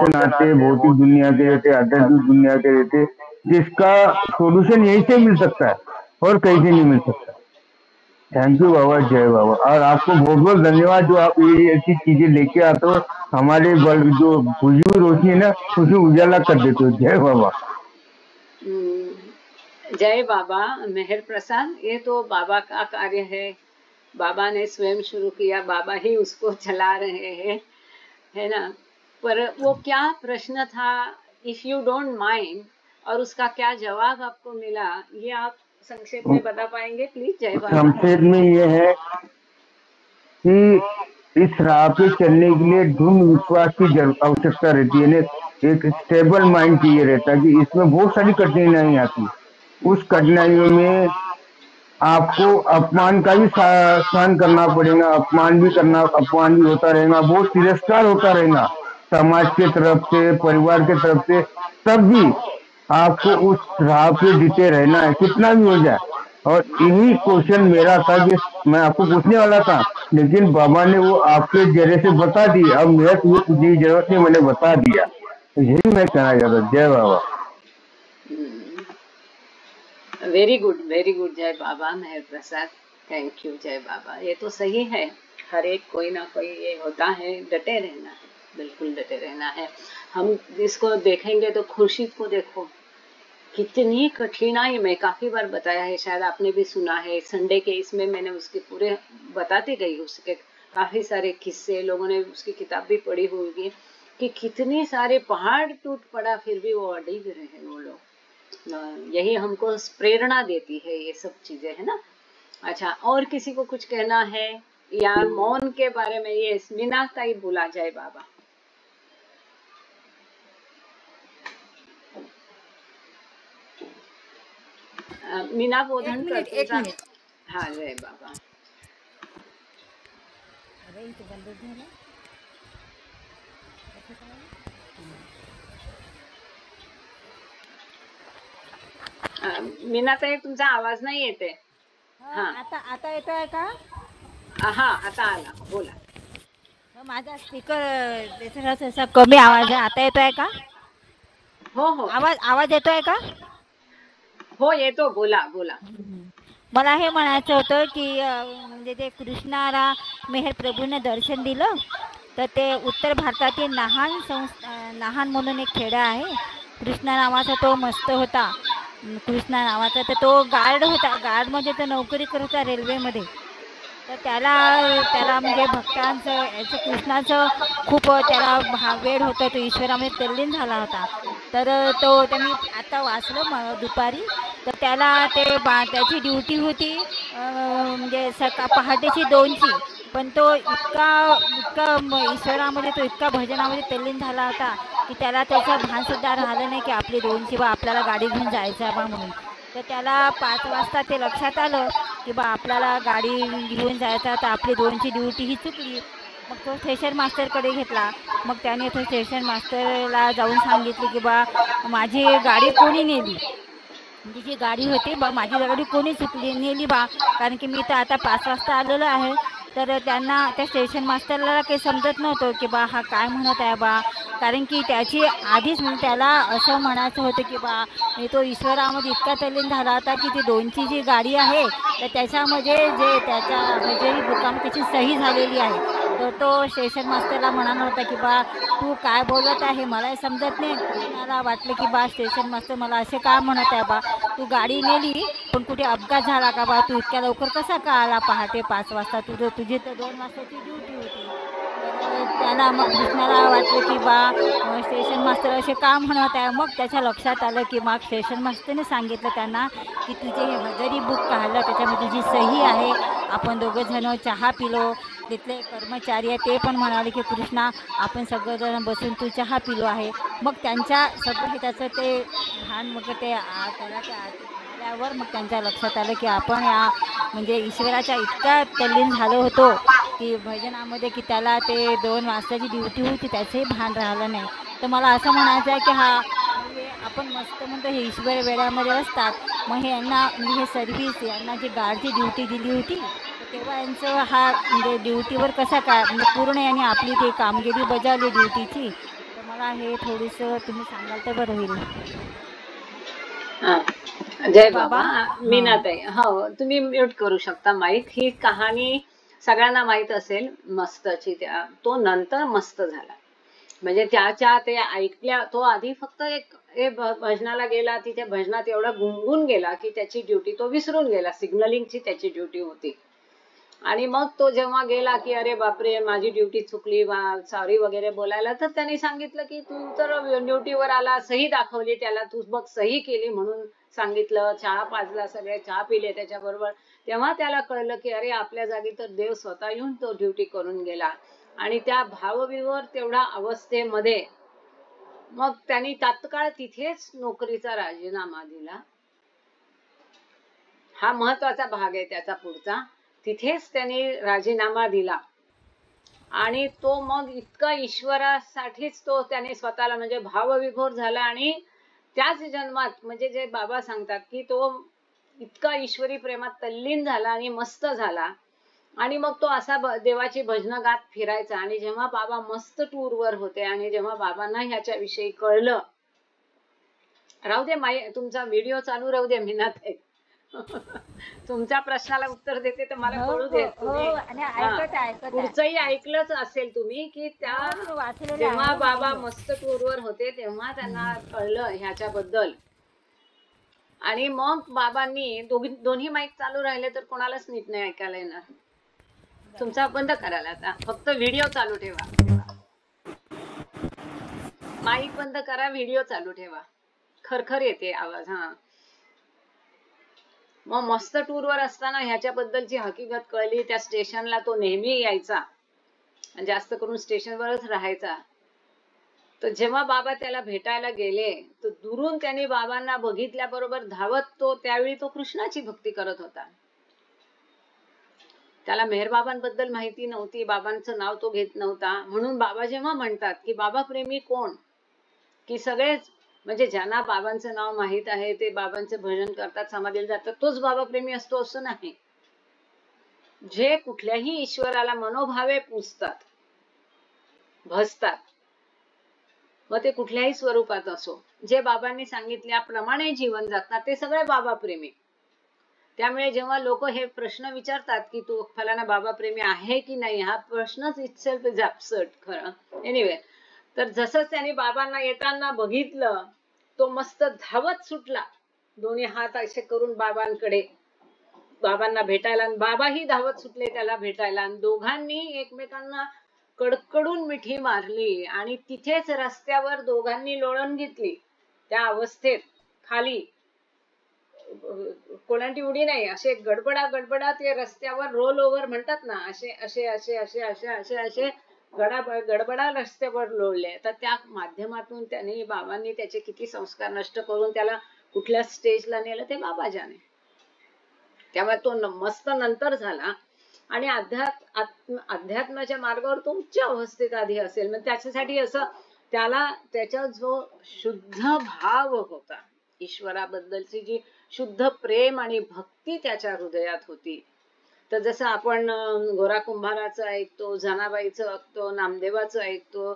नाते भौतिक दुनिया के रहते, आध्यात्मिक दुनिया के रहते, जिसका सॉल्यूशन यहीं से मिल सकता है और कहीं से नहीं मिल सकता। थैंक यू बाबा, जय बाबा। और आपको बहुत बहुत धन्यवाद जो आप ये ऐसी चीजें लेके आते हो, हमारे वर्ल्ड जो बुझी हुई रोशनी है ना उसे उजाला कर देते हो। जय बाबा। जय बाबा। मेहर प्रसाद, ये तो बाबा का कार्य है, बाबा ने स्वयं शुरू किया, बाबा ही उसको चला रहे हैं, है ना। पर वो क्या प्रश्न था, इफ यू डोंट माइंड, और उसका क्या जवाब आपको मिला, ये आप संक्षेप में बता पाएंगे प्लीज? जय बाबा। संक्षेप में ये है कि इस राह पे चलने के लिए दृढ़ विश्वास की आवश्यकता रहती है। एक स्टेबल माइंड चाहिए रहता है कि इसमें बहुत सारी कठिनाई आती, उस कठिनाइयों में आपको अपमान का भी सहन करना पड़ेगा, अपमान भी होता रहेगा, बहुत तिरस्कार होता रहेगा समाज के तरफ से, परिवार के तरफ से, तब भी आपको उस राह पे जीते रहना है कितना भी हो जाए। और यही क्वेश्चन मेरा था कि मैं आपको पूछने वाला था, लेकिन बाबा ने वो आपके जरिए से बता दी। अब मेरे को ये पूछने की जरूरत नहीं, मैंने बता दिया। तो यही मैं कहना चाहता। जय बाबा। Very good, very good. जय बाबा। Mehar Prasad, thank you. जय बाबा। ये तो सही है, हर एक कोई ना कोई ये होता है, डटे रहना है, बिल्कुल डटे रहना है। हम इसको देखेंगे तो खुर्शीद को देखो, कितनी कठिनाई, मैं काफी बार बताया है, शायद आपने भी सुना है, संडे के इसमें मैंने उसके पूरे बताती गई, उसके काफी सारे किस्से, लोगों ने उसकी किताब भी पढ़ी होगी कि कितने सारे पहाड़ टूट पड़ा फिर भी वो अडिग रहे वो लोग। यही हमको प्रेरणा देती है ये सब चीजें, है ना। अच्छा, और किसी को कुछ कहना है या मौन के बारे में? ये मीना ताई बोला। जाए बाबा। मीना बोधन कर। हाँ, जय बाबा। मीना ताई, तुमचा आवाज नाही येते। हाँ, आता येतोय का? हा, आता आला, बोला। माझा स्पीकर असा कमी आवाज आहे, आता येतोय का? हो हो, आवाज येतोय का? हो, येतो, बोला बोला। मला हे म्हणायचं होतं की म्हणजे ते कृष्णाला मेहर प्रभूने दर्शन दिलं, तर ते उत्तर भारतातील नाहन म्हणून एक खेडा आहे, कृष्णा नावाचा तो मस्त होता, कृष्णा नावाचा. तर तो गार्ड होता, गार्ड म्हणजे तो नोकरी करत होता रेल्वेमध्ये. तर त्याला म्हणजे भक्तांचं याचं कृष्णाचं खूप त्याला वेळ होता, तो ईश्वरामध्ये तल्लीन झाला होता. तर त्यांनी आता वाचलं दुपारी, तर त्याला त्याची ड्युटी होती म्हणजे पहाटेची 2ची, पण तो इतका ईश्वरामध्ये, तो इतका भजनामध्ये तल्लीन झाला होता की त्याला त्याचं भानसुद्धा राहिलं नाही की आपली 2ची बा आपल्याला गाडी घेऊन जायचं बा म्हणून. तर त्याला 5 वाजता ते लक्षात आलं की बा आपल्याला गाडी घेऊन जायचं, तर आपली 2ची ड्युटी ही चुकली. मग तो स्टेशन मास्टरकडे घेतला. मग त्याने तो स्टेशन मास्टरला जाऊन सांगितले की बा माझी गाडी कोणी नेली, जी गाडी होती बा माझी गाडी कोणी नेली बा, कारण की मी तर आता 5 वाजता आलेलो आहे. तर त्यांना त्या स्टेशन मास्टरला काही समजत नव्हतं की बा हा काय म्हणत आहे बा, कारण की त्याची आधीच त्याला असं म्हणायचं होतं की बा मी तो ईश्वरामध्ये इतका तल्लीन झाला होता की ती 2ची जी गाडी आहे तर त्याच्यामध्ये जे त्याच्या हजेरी बुकामध्ये त्याची सही झालेली आहे. तर तो स्टेशन मास्टरला म्हणाला होता की बा तू काय बोलत आहे मलाही समजत नाही. कृष्णाला वाटलं की बा स्टेशन मास्टर मला असे काय म्हणत आहे बा, तू गाडी नेली पण कुठे अपघात झाला का बा, तू इतक्या लवकर कसा का आला पहाटे 5 वाजता, तुझी तर 2 वाजताची ड्युटी होती. तर त्याला मग कृष्णाला वाटलं की बा स्टेशन मास्टर असे का म्हणत आहे. मग त्याच्या लक्षात आलं की मग स्टेशन मास्टरने सांगितलं त्यांना की तुझे हे हजेरी बुक काढलं, त्याच्यामध्ये तुझी सही आहे. आपण दोघंजणं चहा पिलो, तिथले कर्मचारी आहे ते पण म्हणाले की कृष्णा आपण सगळंजण बसून तू चहा पिलो आहे. मग त्यांच्या सगळं त्याचं ते भान, मग ते त्याला ते आल्यावर मग त्यांच्या लक्षात आलं की आपण या म्हणजे ईश्वराच्या इतका तल्लीन झालो होतो की भजनामध्ये की त्याला ते 2 वाजताची ड्युटी होती त्याचंही भान राहिलं नाही. तर मला असं म्हणायचं आहे की आपण मस्त म्हणतो हे ईश्वर वेळामध्ये असतात, मग हे यांना म्हणजे हे सर्व्हिस यांना जी गार्डची ड्युटी दिली होती तेव्हा यांचं हा म्हणजे ड्युटीवर कसा काय म्हणजे पूर्ण यांनी आपली ती कामगिरी बजावली ड्युटीची. तर मला हे थोडंसं तुम्ही सांगाल तर बरं होईल. हा. जय बाबा. बाबा हा मीनाताई, हो तुम्ही म्यूट करू शकता माईक. ही कहाणी सगळ्यांना माहित असेल मस्तची. तो नंतर मस्त झाला, म्हणजे त्याच्या ते ऐकल्या. तो आधी फक्त एक भजनाला गेला, तिथे भजनात एवढा गुंगून गेला की त्याची ड्युटी तो विसरून गेला. सिग्नलिंगची त्याची ड्युटी होती. आणि मग तो जेव्हा गेला की अरे बापरे माझी ड्युटी चुकली, सॉरी वगैरे बोलायला, तर त्यांनी सांगितलं की तू तर ड्युटीवर आला, सही दाखवली त्याला, तू बघ सही केली म्हणून सांगितलं. चहा पाजला, सगळे चहा पिले त्याच्याबरोबर. तेव्हा त्याला कळलं की अरे आपल्या जागी तर देव स्वतः येऊन तो ड्युटी करून गेला. आणि त्या भावविवर तेवढ्या अवस्थेमध्ये मग त्यांनी तात्काळ तिथेच नोकरीचा राजीनामा दिला. हा महत्वाचा भाग आहे त्याचा पुढचा. तिथेच त्यांनी राजीनामा दिला आणि तो मग इतका ईश्वरासाठीच तो त्याने स्वतःला म्हणजे भावविभोर झाला. आणि त्याच जन्मात म्हणजे जे बाबा सांगतात की तो इतका ईश्वरी प्रेमात तल्लीन झाला आणि मस्त झाला. आणि मग तो असा देवाची भजनं गात फिरायचा. आणि जेव्हा बाबा मस्त टूरवर होते आणि जेव्हा बाबांना ह्याच्याविषयी कळलं, राहू दे तुमचा व्हिडिओ चालू राहू दे मीनाताई. तुमच्या प्रश्नाला उत्तर देते तर मला कळू दे. पुढचंही ऐकलंच असेल तुम्ही की त्या जेव्हा बाबा मस्त टूरवर होते तेव्हा त्यांना कळलं ह्याच्याबद्दल. आणि मग बाबांनी दोन्ही माईक चालू राहिले तर कोणालाच नीट नाही ऐकायला येणार. तुमचा बंद करायला आता, फक्त व्हिडिओ चालू ठेवा. माईक बंद करा, व्हिडिओ चालू ठेवा. खरखर येते आवाज. हा. मग मस्त टूरवर असताना ह्याच्याबद्दलची हकीकत कळली. त्या स्टेशनला तो नेहमी यायचा, जास्त करून स्टेशनवरच राहायचा. तर जेव्हा बाबा त्याला भेटायला गेले तर दुरून त्यांनी बाबांना बघितल्याबरोबर धावत तो त्यावेळी तो कृष्णाची भक्ती करत होता. त्याला मेहरबाबांबद्दल माहिती नव्हती, बाबांचं नाव तो घेत नव्हता. म्हणून बाबा जेव्हा म्हणतात की बाबा प्रेमी कोण, की सगळेच म्हणजे ज्यांना बाबांचं नाव माहित आहे ते बाबांचं भजन करतात, समाधीला जातात, तोच बाबा प्रेमी असतो असं नाही. जे कुठल्याही ईश्वराला मनोभावे पूजतात, भजतात, मग ते कुठल्याही स्वरूपात असो, जे बाबांनी सांगितल्याप्रमाणे जीवन जगतात ते सगळे बाबा प्रेमी. त्यामुळे जेव्हा लोक हे प्रश्न विचारतात की तू फलाना बाबा प्रेमी आहे की नाही, हा प्रश्नच इटसेल्फ इज ॲब्सर्ड खरं. एनिवे, तर जसंच त्यांनी बाबांना येताना बघितलं तो मस्त धावत सुटला, दोन्ही हात असे करून बाबांकडे, बाबांना भेटायला. आणि बाबाही धावत सुटले त्याला भेटायला. आणि दोघांनी एकमेकांना कडकडून मिठी मारली. आणि तिथेच रस्त्यावर दोघांनी लोळण घेतली. त्या अवस्थेत खाली कोणाची उडी नाही, असे गडबडा गडबडा ते रस्त्यावर रोल ओव्हर म्हणतात ना, असे असे असे असे असे असे असे गडबडा रस्त्यावर लोळले. तर त्या माध्यमातून त्यांनी बाबांनी त्याचे किती संस्कार नष्ट करून त्याला कुठल्या स्टेजला नेलं ते बाबा जाणे. त्यामुळे तो मस्त नंतर झाला. आणि अध्यात्माच्या मार्गावर तो उच्च अवस्थेत आधी असेल. मग त्याच्यासाठी असं त्याला त्याचा जो शुद्ध भाव होता, ईश्वराबद्दलची जी शुद्ध प्रेम आणि भक्ती त्याच्या हृदयात होती. तर जसं आपण गोरा कुंभाराचं ऐकतो, जनाबाईचं ऐकतो, नामदेवाचं ऐकतो,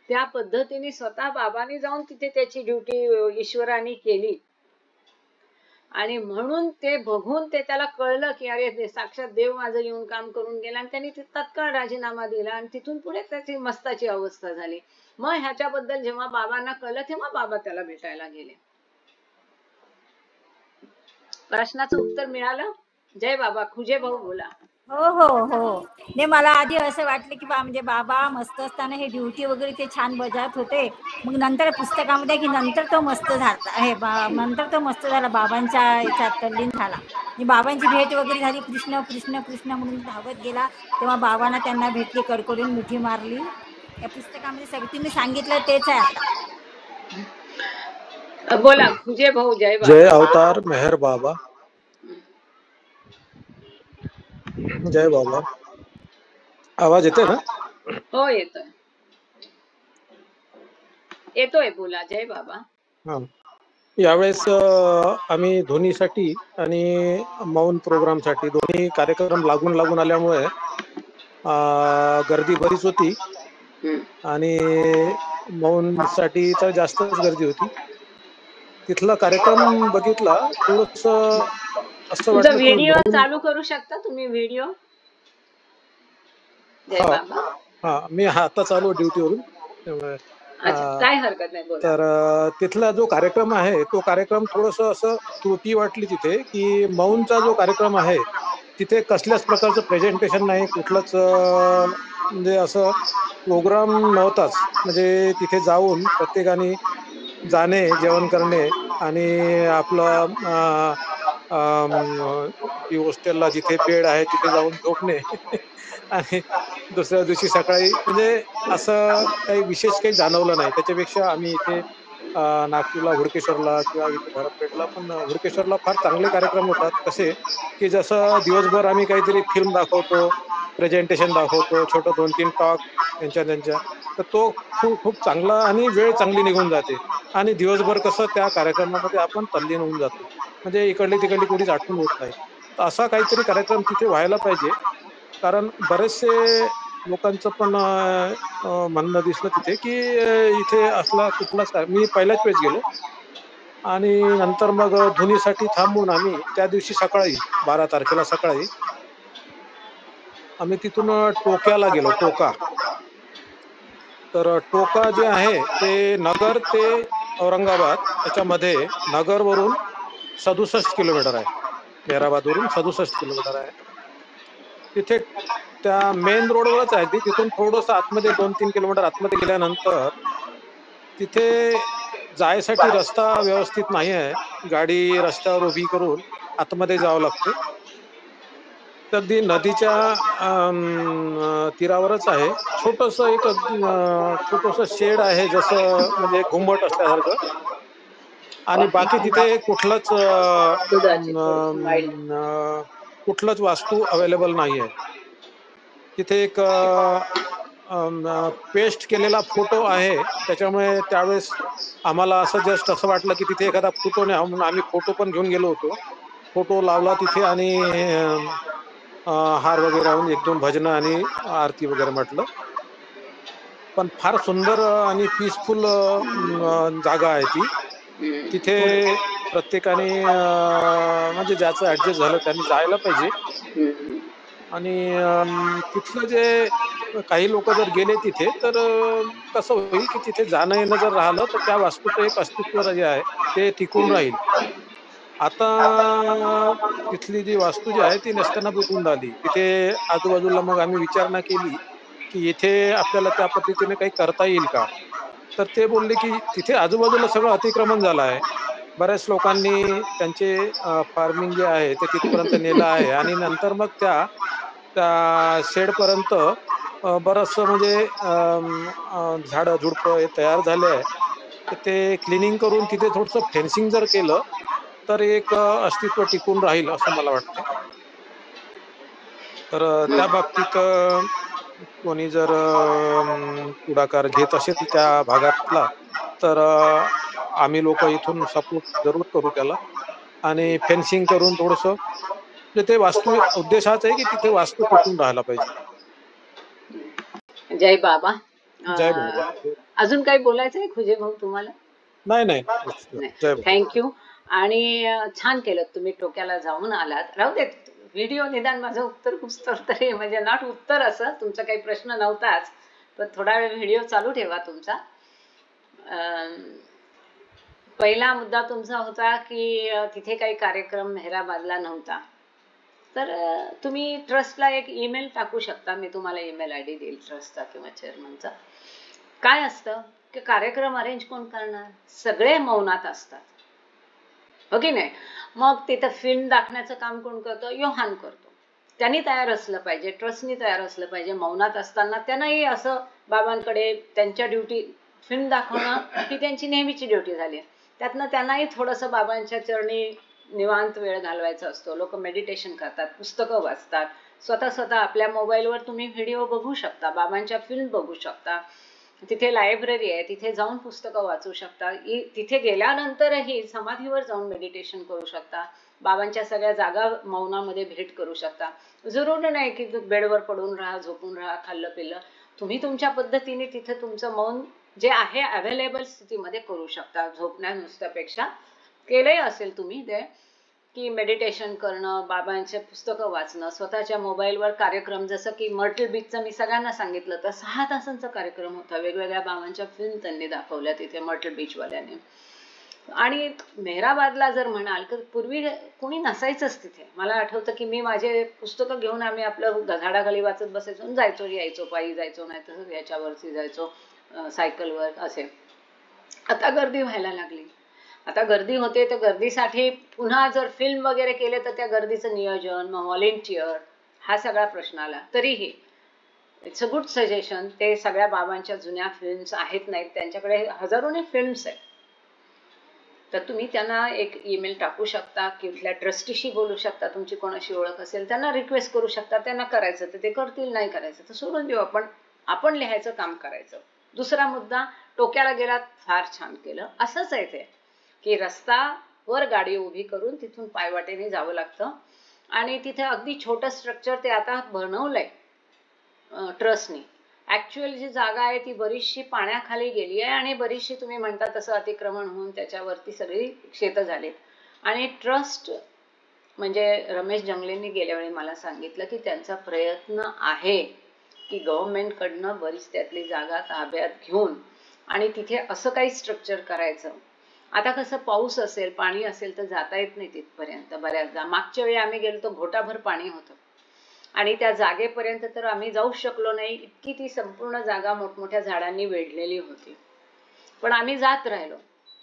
त्या पद्धतीने स्वतः बाबांनी जाऊन तिथे त्याची ड्युटी ईश्वराने केली. आणि म्हणून ते बघून ते त्याला कळलं की अरे साक्षात देव माझं येऊन काम करून गेला. आणि त्यांनी तत्काळ राजीनामा दिला आणि तिथून पुढे त्याची मस्ताची अवस्था झाली. मग ह्याच्याबद्दल जेव्हा बाबांना कळलं तेव्हा बाबा त्याला भेटायला गेले. प्रश्नाचं उत्तर मिळालं? जय बाबा. खुजे भाऊ बोला. हो हो हो. नाही, मला आधी असं वाटलं की म्हणजे बाबा मस्त असताना हे ड्युटी वगैरे ते छान बजावत होते. मग नंतर पुस्तकामध्ये की नंतर तो मस्त झाला हे नंतर तो मस्त झाला, बाबांच्या याच्यात तल्लीन झाला. आणि बाबांची भेट वगैरे झाली, कृष्ण कृष्ण कृष्ण म्हणून धावत गेला. तेव्हा बाबांना त्यांना भेटली, कडकडून मिठी मारली. या पुस्तकामध्ये सगळं तुम्ही सांगितलं तेच आहे. आता बोला खुजे भाऊ. जय बाबा. जय अवतार मेहर बाबा. जय बाबा. आवाज येतोय ना? हो येतोय येतोय, बोला. जय बाबा. हा, यावेळेस आम्ही ध्वनीसाठी आणि मौन प्रोग्रामसाठी दोन्ही कार्यक्रम लागून आल्यामुळे गर्दी बरीच होती. आणि मौनसाठी तर जास्तच गर्दी होती. तिथला कार्यक्रम बघितला, थोडस असं तुमचा वाटलं की व्हिडिओ मौन. चालू करू शकता तुम्ही व्हिडिओ जय हा बाबा? हा, मी आता चालू ड्युटीवरून, त्यामुळे अच्छा, काय हरकत नाही, बोला. तर तिथला जो कार्यक्रम आहे तो कार्यक्रम थोडस असं त्रुटी वाटली तिथे, की मौनचा जो कार्यक्रम आहे तिथे कसल्याच प्रकारचं प्रेझेंटेशन नाही, कुठलंच म्हणजे असं प्रोग्राम नव्हताच. म्हणजे तिथे जाऊन प्रत्येकाने जाणे, जेवण करणे आणि आपलं ती हॉस्टेलला जिथे बेड आहे तिथे जाऊन झोपणे आणि दुसऱ्या दिवशी सकाळी, म्हणजे असं काही विशेष काही जाणवलं नाही. त्याच्यापेक्षा आम्ही इथे नागपूरला हुडकेश्वरला किंवा इथे धरमपेठला, पण हुडकेश्वरला फार चांगले कार्यक्रम होतात. कसे की जसं दिवसभर आम्ही काहीतरी फिल्म दाखवतो, प्रेझेंटेशन दाखवतो, छोटं 2-3 टॉक त्यांच्या, तर तो खूप खूप चांगला आणि वेळ चांगली निघून जाते. आणि दिवसभर कसं त्या कार्यक्रमामध्ये आपण तल्लीन होऊन जातो, म्हणजे इकडली तिकडली कोणीच आठवण होत नाही. तर असा काहीतरी कार्यक्रम तिथे व्हायला पाहिजे. कारण बरेचसे लोकांचं पण म्हणणं दिसलं तिथे, की इथे असला कुठलाच मी पहिल्याच वेळेस गेलो आणि नंतर मग धुनीसाठी थांबून आम्ही त्या दिवशी सकाळी 12 तारखेला सकाळी आम्ही तिथून टोक्याला गेलो. टोका, तर टोका जे आहे ते नगर ते औरंगाबाद याच्यामध्ये, नगरवरून 67 किलोमीटर आहे, मेहराबादवरून 67 किलोमीटर आहे. तिथे त्या मेन रोडवरच आहे ती. तिथून थोडंसं आतमध्ये 2-3 किलोमीटर आतमध्ये गेल्यानंतर तिथे जायसाठी रस्ता व्यवस्थित नाही आहे. गाडी रस्त्यावर उभी करून आतमध्ये जावं लागते. तर अगदी नदीच्या तीरावरच आहे. छोटंसं एक छोटंसं शेड आहे, जसं म्हणजे घुमट असल्यासारखं. आणि बाकी तिथे कुठलंच दुधाची थोडी वाईट. कुठलंच वास्तू अवेलेबल नाही आहे. तिथे एक पेस्ट केलेला फोटो आहे, त्याच्यामुळे त्यावेळेस आम्हाला असं जस्ट असं वाटलं की तिथे एखादा फोटो न्यावा, म्हणून आम्ही फोटो पण घेऊन गेलो होतो. फोटो लावला तिथे आणि हार वगैरे लावून 1-2 भजनं आणि आरती वगैरे म्हटलं. पण फार सुंदर आणि पीसफुल जागा आहे ती. तिथे प्रत्येकाने म्हणजे ज्याचं ऍडजस्ट झालं त्यांनी जायला पाहिजे. आणि तिथलं जे काही लोक जर गेले तिथे, तर कसं होईल की तिथे जाणं येणं जर राहिलं तर त्या वास्तूचं एक अस्तित्व जे आहे ते टिकून राहील. आता तिथली जी वास्तू जी आहे ती नसताना उठून राहिली. तिथे आजूबाजूला मग आम्ही विचारणा केली की इथे आपल्याला त्या पद्धतीने काही करता येईल का? तर ते बोलले की तिथे आजूबाजूला सगळं अतिक्रमण झालं आहे. बऱ्याच लोकांनी त्यांचे फार्मिंग जे आहे ते तिथपर्यंत नेलं आहे आणि नंतर मग त्या त्या शेडपर्यंत बरचसं म्हणजे झाडं झुडपं हे तयार झाले आहे. तर ते क्लिनिंग करून तिथे थोडंसं फेन्सिंग जर केलं तर एक अस्तित्व टिकून राहील असं मला वाटते. तर त्या बाबतीत कोणी जर पुढाकार घेत असेल त्या भागातला, तर आम्ही लोक इथून सपोर्ट जरूर करू त्याला. आणि फेन्सिंग करून थोडंसं, म्हणजे ते वास्तू उद्देश हाच आहे की तिथे वास्तू टिकून राहायला पाहिजे. जय बाबा. जय बाबा. अजून काही बोलायचंय खुजे भाऊ तुम्हाला? नाही. जय बाबा. थँक्यू. आणि छान केलं तुम्ही, टोक्याला जाऊन आलात. राहू देत व्हिडिओ, निदान माझं उत्तर तरी, म्हणजे नॉट उत्तर असं, तुमचा काही प्रश्न नव्हताच, पण थोडा वेळ व्हिडिओ चालू ठेवा तुमचा. पहिला मुद्दा तुमचा होता की तिथे काही कार्यक्रम मेहराबादला नव्हता. तर तुम्ही ट्रस्टला एक ईमेल टाकू शकता. मी तुम्हाला ईमेल आयडी देईल ट्रस्टचा किंवा चेअरमनचा. काय असतं की कार्यक्रम अरेंज कोण करणार? सगळे मौनात असतात, हो की नाही? मग तिथं फिल्म दाखवण्याचं काम कोण करतो? योहान करतो. त्यांनी तयार असलं पाहिजे, ट्रस्टनी तयार असलं पाहिजे. मौनात असताना त्यांनाही असं बाबांकडे त्यांच्या ड्युटी, फिल्म दाखवणं ही त्यांची नेहमीची ड्युटी झाली. त्यातनं त्यांनाही थोडंसं बाबांच्या चरणी निवांत वेळ घालवायचा असतो. लोक मेडिटेशन करतात, पुस्तकं वाचतात, स्वतः आपल्या मोबाईलवर तुम्ही व्हिडिओ बघू शकता, बाबांच्या फिल्म बघू शकता. तिथे लायब्ररी आहे, तिथे जाऊन पुस्तकं वाचू शकता. तिथे गेल्यानंतरही समाधीवर जाऊन मेडिटेशन करू शकता. बाबांच्या सगळ्या जागा मौनामध्ये भेट करू शकता. जरूर नाही की बेडवर पडून राहा, झोपून राहा, खाल्लं पिल्लं. तुम्ही तुमच्या पद्धतीने तिथे तुमचं मौन जे आहे अवेलेबल स्थितीमध्ये करू शकता. झोपण्या नुसत्यापेक्षा केलंही असेल तुम्ही ते, की मेडिटेशन करणं, बाबांचे पुस्तकं वाचणं, स्वतःच्या मोबाईलवर कार्यक्रम, जसं की मर्टल बीचचं मी सगळ्यांना सांगितलं तर 6 तासांचा कार्यक्रम होता. वेगवेगळ्या बाबांच्या फिल्म त्यांनी दाखवल्या तिथे मर्टल बीचवाल्याने. आणि मेहराबादला जर म्हणाल तर पूर्वी कोणी नसायचंच तिथे. मला आठवतं की मी माझे पुस्तकं घेऊन आम्ही आपलं झाडाखाली वाचत बसायचो, जायचो यायचो, पायी जायचो, नाही तर याच्यावरती जायचो सायकलवर असे. आता गर्दी व्हायला लागली. आता गर्दी होते तर गर्दीसाठी पुन्हा जर फिल्म वगैरे केले तर त्या गर्दीचं नियोजन, मग व्हॉलेंटियर, हा सगळा प्रश्न आला. तरीही इट्स अ गुड सजेशन. ते सगळ्या बाबांच्या जुन्या फिल्म्स आहेत नाहीत, त्यांच्याकडे हजारोने फिल्म्स आहेत. तर तुम्ही त्यांना एक ईमेल टाकू शकता, कुठल्या ट्रस्टीशी बोलू शकता, तुमची कोणाशी ओळख असेल त्यांना रिक्वेस्ट करू शकता. त्यांना करायचं तर ते करतील, नाही करायचं तर सोडून देऊ आपण. आपण लिहायचं काम करायचं. दुसरा मुद्दा, टोक्याला गेलात, फार छान केलं. असंच आहे ते की रस्त्यावर गाडी उभी करून तिथून पायवाटेने जावं लागतं. आणि तिथे अगदी छोटं स्ट्रक्चर ते आता बनवलंय ट्रस्टनी. ऍक्च्युअल जी जागा आहे ती बरीचशी पाण्याखाली गेली आहे आणि बरीचशी तुम्ही म्हणता तसं अतिक्रमण होऊन त्याच्यावरती सगळी शेत झालीत. आणि ट्रस्ट म्हणजे रमेश जंगलेंनी गेल्या वेळी मला सांगितलं की त्यांचा प्रयत्न आहे की गव्हर्नमेंटकडनं बरीच त्यातली जागा ताब्यात घेऊन आणि तिथे असं काही स्ट्रक्चर करायचं. आता कसं पाऊस असेल, पाणी असेल तर जाता येत नाही तिथपर्यंत बऱ्याचदा. मागच्या वेळी आम्ही गेलो तर घोटाभर पाणी होतं आणि त्या जागेपर्यंत तर आम्ही जाऊ शकलो नाही. इतकी ती संपूर्ण जागा मोठमोठ्या झाडांनी वेढलेली होती. पण आम्ही जात राहिलो.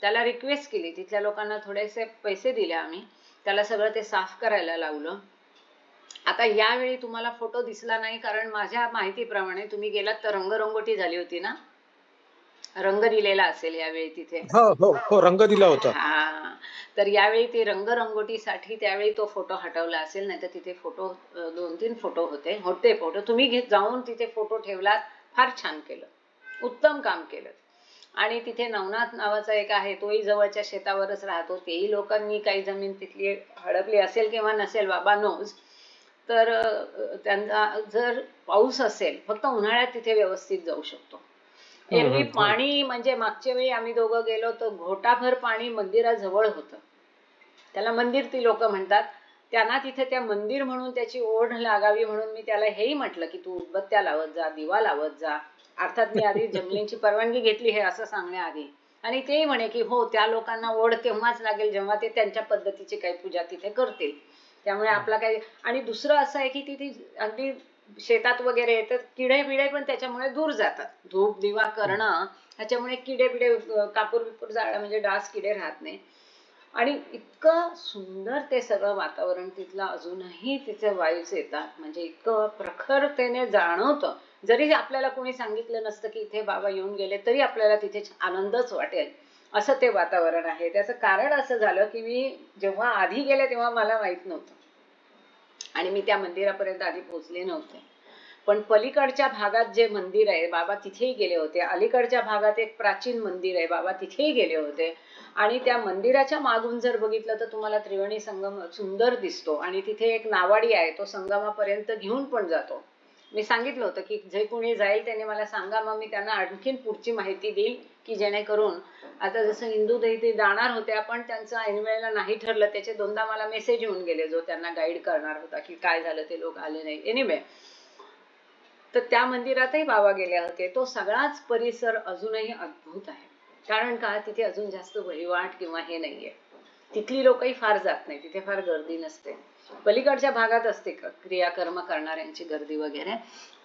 त्याला रिक्वेस्ट केली, तिथल्या लोकांना थोडेसे पैसे दिले आम्ही, त्याला सगळं ते साफ करायला लावलं. आता यावेळी तुम्हाला फोटो दिसला नाही कारण माझ्या माहितीप्रमाणे तुम्ही गेलात तर रंगरंगोटी झाली होती ना, रंग दिलेला असेल यावेळी तिथे. हो हो हो, रंग दिला होता. हा, तर यावेळी ते रंगरंगोटीसाठी त्यावेळी तो फोटो हटवला असेल, नाही तर तिथे फोटो 2-3 फोटो होते फोटो. तुम्ही जाऊन तिथे फोटो ठेवलात, फार छान केलं, उत्तम काम केलं. आणि तिथे नवनाथ नावाचा एक आहे, तोही जवळच्या शेतावरच राहतो. तेही लोकांनी काही जमीन तिथली हडपली असेल किंवा नसेल, बाबा नोज. तर त्यांचा जर पाऊस असेल, फक्त उन्हाळ्यात तिथे व्यवस्थित जाऊ शकतो. एरवी पाणी म्हणजे मागच्या वेळी आम्ही दोघं गेलो तर घोटाभर पाणी मंदिराजवळ होतं. त्याला मंदिर ती लोक म्हणतात. त्यांना तिथे त्या मंदिर म्हणून त्याची ओढ लागावी म्हणून मी त्याला हेही म्हटलं की तू उदबत्त्या लावत जा, दिवा लावत जा. अर्थात मी आधी जंगलींची परवानगी घेतली हे असं सांगण्याआधी. आणि तेही म्हणे की हो, त्या लोकांना ओढ तेव्हाच लागेल जेव्हा ते त्यांच्या पद्धतीची काही पूजा तिथे करतील. त्यामुळे आपला काही. आणि दुसरं असं आहे की तिथे अगदी शेतात वगैरे येतात किडे बिडे पण त्याच्यामुळे दूर जातात. धूप दिवा करणं त्याच्यामुळे किडे बिडे, कापूर बिपूर जाळा म्हणजे डास किडे राहत नाही. आणि इतकं सुंदर ते सगळं वातावरण तिथलं, अजूनही तिथे वाईब्स येतात. म्हणजे इतकं प्रखरतेने जाणवतं. जरी आपल्याला कोणी सांगितलं नसतं की इथे बाबा येऊन गेले तरी आपल्याला तिथे आनंदच वाटेल, असं ते वातावरण आहे. त्याचं कारण असं झालं की मी जेव्हा आधी गेले तेव्हा मला माहित नव्हतं आणि मी त्या मंदिरापर्यंत आधी पोहोचले नव्हते. पण पलीकडच्या भागात जे मंदिर आहे बाबा तिथेही गेले होते. अलीकडच्या भागात एक प्राचीन मंदिर आहे बाबा तिथेही गेले होते. आणि त्या मंदिराच्या मागून जर बघितलं तर तुम्हाला त्रिवेणी संगम सुंदर दिसतो. आणि तिथे एक नावाडी आहे, तो संगमापर्यंत घेऊन पण जातो. मी सांगितलं होतं की जे कोणी जाईल त्याने मला सांगा, मग मी त्यांना आणखीन पुढची माहिती देईल की जेणेकरून. आता जसं हिंदू ते जाणार होत्या पण त्यांचं ऐनवेळेला नाही ठरलं. त्याचे 2दा मला मेसेज येऊन गेले जो त्यांना गाईड करणार होता की काय झालं ते लोक आले नाही. एनिवे, तर त्या मंदिरातही बाबा गेले होते. तो सगळाच परिसर अजूनही अद्भुत आहे. कारण का, तिथे अजून जास्त वहिवाट किंवा हे नाहीये. तिथली लोकही फार जात नाही, तिथे फार गर्दी नसते. पलीकडच्या भागात असते क्रियाकर्म करणाऱ्यांची गर्दी वगैरे.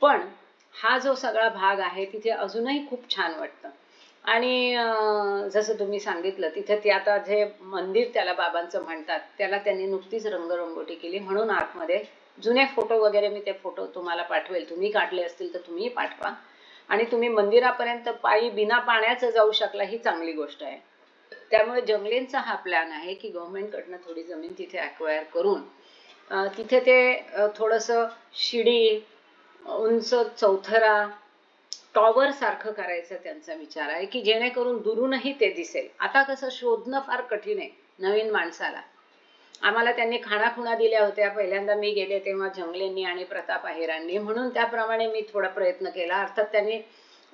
पण हा जो सगळा भाग आहे तिथे अजूनही खूप छान वाटतं. आणि जसं तुम्ही सांगितलं तिथे ते आता जे मंदिर त्याला बाबांचं म्हणतात त्याला त्यांनी नुकतीच रंगरंगोटी केली म्हणून आतमध्ये जुने फोटो वगैरे, मी ते फोटो तुम्हाला पाठवेल. तुम्ही काढले असतील तर तुम्ही पाठवा. आणि तुम्ही मंदिरापर्यंत पायी बिना पाण्याचं जाऊ शकला, ही चांगली गोष्ट आहे. त्यामुळे जंगलेंचा हा प्लॅन आहे की गव्हर्नमेंटकडनं थोडी जमीन तिथे अक्वायर करून तिथे ते थोडंसं शिडी, उंच चौथरा, टॉवर सारखं करायचं त्यांचा विचार आहे की जेणेकरून दुरूनही ते दिसेल. आता कसं शोधणं फार कठीण आहे नवीन माणसाला. आम्हाला त्यांनी खाणाखुणा दिल्या होत्या पहिल्यांदा मी गेले तेव्हा जंगलेंनी आणि प्रताप आहेरांनी, म्हणून त्याप्रमाणे मी थोडा प्रयत्न केला. अर्थात त्यांनी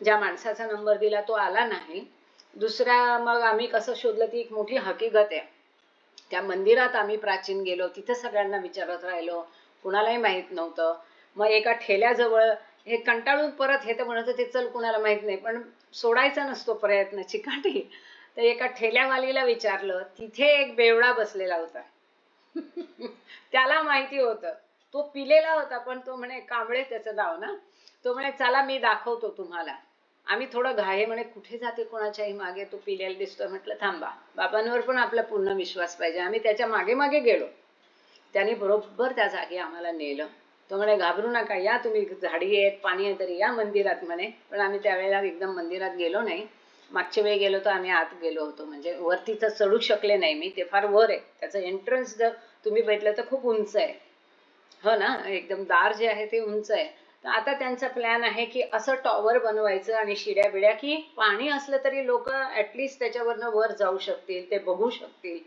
ज्या माणसाचा नंबर दिला तो आला नाही. दुसरा मग आम्ही कसं शोधलं, ती एक मोठी हकीकत आहे. त्या मंदिरात आम्ही प्राचीन गेलो, तिथे सगळ्यांना विचारत राहिलो, कुणालाही माहित नव्हतं. मग एका ठेल्याजवळ हे कंटाळून परत हे तर म्हणत ते चल कुणाला माहित नाही, पण सोडायचा नसतो प्रयत्न चिकाटी. तर एका ठेल्यावालीला विचारलं, तिथे एक बेवडा बसलेला होता. त्याला माहिती होतं, तो पिलेला होता, पण तो म्हणे, कांबळे त्याचं नाव ना, तो म्हणे चला मी दाखवतो तुम्हाला. आम्ही थोडं घाई, म्हणे कुठे जाते कोणाच्याही मागे, तो पिलेला दिसतोय. म्हटलं थांबा, बाबांवर पण आपला पूर्ण विश्वास पाहिजे. आम्ही त्याच्या मागे मागे गेलो, त्याने बरोबर त्या जागी आम्हाला नेलं. तो म्हणे घाबरू नका, या तुम्ही, झाडी आहेत, पाणी आहे, तरी या मंदिरात म्हणे. पण आम्ही त्यावेळेला एकदम मंदिरात गेलो नाही. मागच्या वेळी गेलो तर आम्ही आत गेलो होतो, म्हणजे वरती तर चढू शकले नाही मी, ते फार वर आहे. त्याचं एंट्रन्स जर तुम्ही बघितलं तर खूप उंच आहे, हो ना, एकदम दार जे आहे ते उंच आहे. तर आता त्यांचा प्लॅन आहे की असं टॉवर बनवायचं आणि शिड्या बिड्या, की पाणी असलं तरी लोक ऍटलिस्ट त्याच्यावरनं वर जाऊ शकतील, ते बघू शकतील,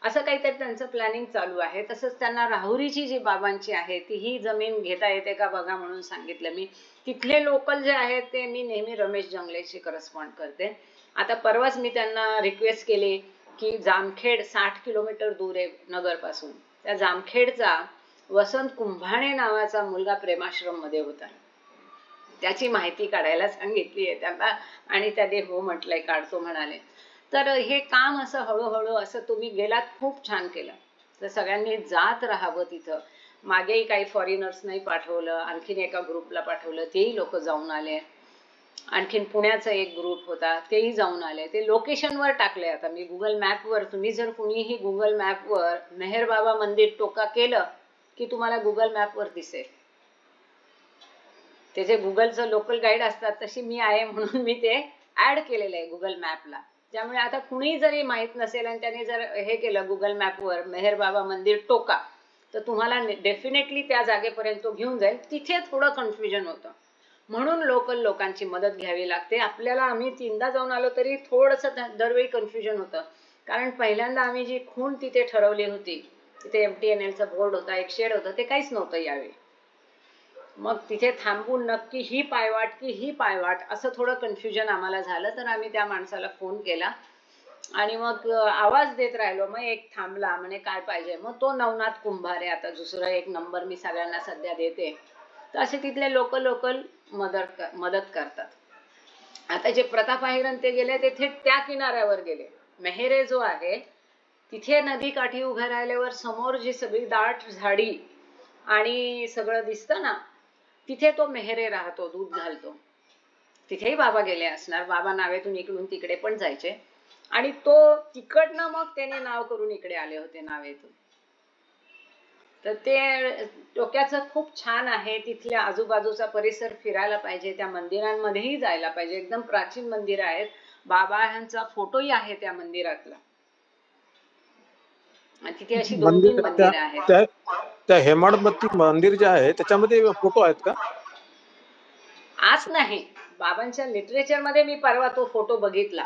असं काहीतरी त्यांचं प्लॅनिंग चालू आहे. तसंच त्यांना राहुरीची जी बाबांची आहे ती ही जमीन घेता येते का बघा म्हणून सांगितलं मी. तिथले लोकल जे आहेत ते मी नेहमी रमेश जंगलेशी करस्पॉन्ड करते. आता परवाच मी त्यांना रिक्वेस्ट केली की जामखेड 60 किलोमीटर दूर आहे नगरपासून, त्या जामखेडचा वसंत कुंभाणे नावाचा मुलगा प्रेमाश्रम मध्ये होता, त्याची माहिती काढायला सांगितली आहे त्यांना, आणि त्याने हो म्हटलंय, काढतो म्हणाले. तर हे काम असं हळूहळू असं तुम्ही गेलात, खूप छान केलं. तर सगळ्यांनी जात राहावं तिथं. मागेही काही फॉरेनर्स नाही पाठवलं, आणखीन एका ग्रुपला पाठवलं, तेही लोक जाऊन आले. आणखीन पुण्याचा एक ग्रुप होता, तेही जाऊन आले. ते लोकेशनवर टाकले. आता मी गुगल मॅपवर, तुम्ही जर कुणीही गुगल मॅपवर मेहर बाबा मंदिर टोका केलं की तुम्हाला गुगल मॅपवर दिसेल. ते जे गुगलचं लोकल गाईड असतात तशी मी आहे, म्हणून मी ते ऍड केलेलं आहे गुगल मॅपला. त्यामुळे आता कुणी जरी माहित नसेल आणि त्याने जर हे केलं गुगल मॅपवर मेहर बाबा मंदिर टोका, तर तुम्हाला डेफिनेटली त्या जागेपर्यंत तो घेऊन जाईल. तिथे थोडं कन्फ्युजन होतं, म्हणून लोकल लोकांची मदत घ्यावी लागते आपल्याला. आम्ही 3दा जाऊन आलो तरी थोडंसं दरवेळी कन्फ्युजन होतं, कारण पहिल्यांदा आम्ही जी खूण तिथे ठरवली होती, तिथे MTNLचा बोर्ड होता, एक शेड होतं, ते काहीच नव्हतं यावेळी. मग तिथे थांबून नक्की ही पायवाट की ही पायवाट, असं थोडं कन्फ्युजन आम्हाला झालं. तर आम्ही त्या माणसाला फोन केला आणि मग आवाज देत राहिलो. मग एक थांबला, म्हणे काय पाहिजे. मग तो नवनाथ कुंभारे, आता दुसरा एक नंबर मी सगळ्यांना सध्या देते. तर असे तिथले लोकल मदत करतात. आता जे प्रताप अहिरन ते गेले, ते थेट त्या किनाऱ्यावर गेले. मेहेरे जो आहे तिथे नदी काठी उभ्या राहिल्यावर समोर जी सगळी दाट झाडी आणि सगळं दिसतं ना, तिथे तो मेहेरे राहतो, दूध घालतो. तिथेही बाबा गेले असणार. बाबा नावेतून इकडून तिकडे पण जायचे, आणि तो तिकडनं मग त्याने नाव करून इकडे आले होते नावेतून. तर ते डोक्याचं खूप छान आहे. तिथल्या आजूबाजूचा परिसर फिरायला पाहिजे, त्या मंदिरांमध्येही जायला पाहिजे. एकदम प्राचीन मंदिर आहेत. बाबांचा फोटोही आहे त्या मंदिरातला. तिथे अशी 2-3 मंदिर आहेत. त्या हेमाडपंथी मंदिर जे आहे त्याच्यामध्ये फोटो आहेत का? आज नाही, बाबांच्या लिटरेचर मध्ये मी परवा तो फोटो बघितला.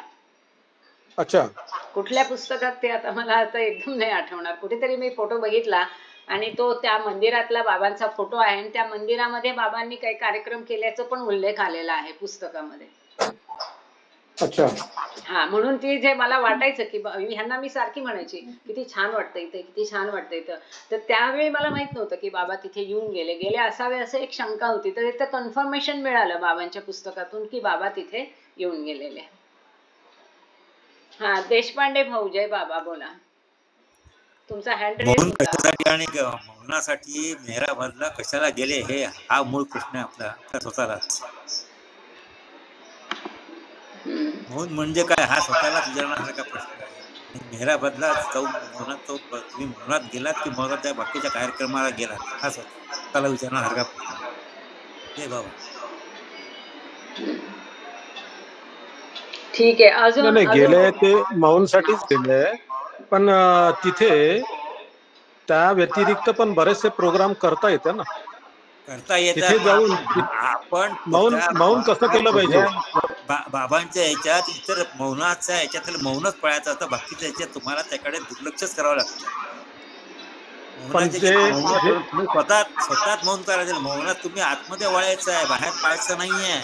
अच्छा, कुठल्या पुस्तकात ते आता मला आता एकदम नाही आठवणार, कुठेतरी मी फोटो बघितला आणि तो त्या मंदिरातला बाबांचा फोटो आहे. आणि त्या मंदिरामध्ये बाबांनी काही कार्यक्रम केल्याचा पण उल्लेख आलेला आहे पुस्तकामध्ये. अच्छा, हा, म्हणून ती जे मला वाटायचं की ह्यांना मी सारखी म्हणायची किती छान वाटतं इथे, किती छान वाटतं इथं. तर त्यावेळी मला माहित नव्हतं की बाबा तिथे गेले असावे, असं एक शंका होती. तर इथं कन्फर्मेशन मिळालं बाबांच्या पुस्तकातून की बाबा तिथे येऊन गेलेले. हा, देशपांडे भाऊ, जय बाबा, बोला. तुमचा हँड रेस होता. कशासाठी आणि मौनासाठी मेहराबादला कशाला गेले, हे हा मूळ प्रश्न आपला स्वतःला. मौन म्हणजे काय, हा स्वतःलाच विचारण्यासारखा प्रश्न आहे. मेहराबादला जाऊन तुम्ही मौनात गेलात की मौनात त्या बाकीच्या कार्यक्रमाला गेलात, हा स्वतःला विचारण्यासारखा प्रश्न आहे. जय बाबा. ठीक आहे. अजून गेले ते मौनसाठीच गेले, पण तिथे त्या व्यतिरिक्त पण बरेचसे प्रोग्राम करता येते ना, करता येतात. तिथे जाऊन आपण मौन कसं केलं पाहिजे. बाबांच्या ह्याच्यात इतर मौनाच्या ह्याच्यात मौनच पळायचं असतं, बाकीच्या ह्याच्यात तुम्हाला त्याकडे दुर्लक्षच करावं लागतं. स्वतःच मौन करायचं. मौनात तुम्ही आतमध्ये वळायचं आहे, बाहेर पळायचं नाहीये.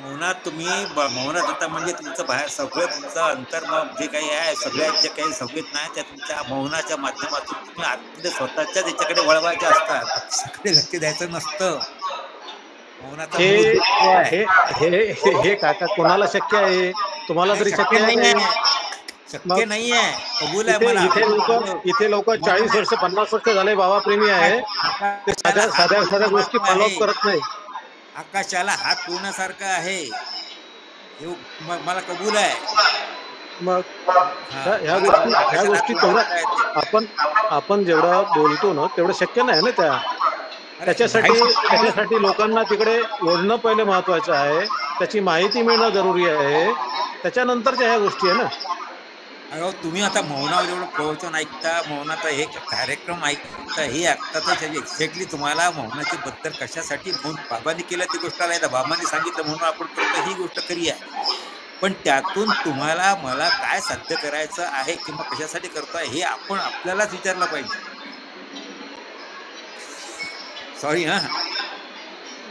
मौनात तुम्ही मौनात आता म्हणजे तुमचं बाहेर सगळं तुमचं अंतर जे काही आहे सगळ्यात जे काही संवेदना आहे त्या तुमच्या मौनाच्या माध्यमातून तुम्ही आतमध्ये स्वतःच्याच याच्याकडे वळवायचे असतात, बाकीच्याकडे लक्ष द्यायचं नसतं. मौनाचा हे मूळ हेतू आहे. हे हे हे हे काका कोणाला शक्य आहे? तुम्हाला नाही तरी शक्य शक्य आहे नाही काही? आहे, शक्य मग नाही आहे, कबूल आहे इथे मला, इथे पण लोक इथे लोक 40 वर्ष 50 वर्ष झाले बाबाप्रेमी आहे, ते आकाशाला साध्या हात साध्या साध्या गोष्टी फिरवण्यासारखं आहे, फॉलोअप करत नाही. आकाशाला हात फिरवण्यासारखं आहे, हे मला कबूल आहे. मग हा ह्या मला गोष्टी कबूल, ह्या आकाशाला हात गोष्टी फिरवण्यासारखं आहे ते. तेवढं आपण जेवढं बोलतो ना तेवढं शक्य नाही ना त्या अरे त्याच्यासाठी व्हायचं तुम्हाला त्याच्यासाठी लोकांना तिकडे ओढणं पहिले महत्वाचं आहे, त्याची माहिती मिळणं जरुरी आहे, त्याच्यानंतरच्या ह्या गोष्टी आहे ना. अहो तुम्ही आता मौनावर एवढं प्रवचन ऐकता, मौनाचा हे कार्यक्रम ऐकता, हे ऐकतातच एक्झॅक्टली तुम्हाला मौनाची बद्दल कशासाठी मौन बाबांनी केलं ती गोष्ट आहे, बाबांनी सांगितलं म्हणून आपण करतो ही गोष्ट खरी आहे, पण त्यातून तुम्हाला मला काय साध्य करायचं आहे किंवा कशासाठी करतोय हे आपण आपल्यालाच विचारलं पाहिजे. सॉरी हा.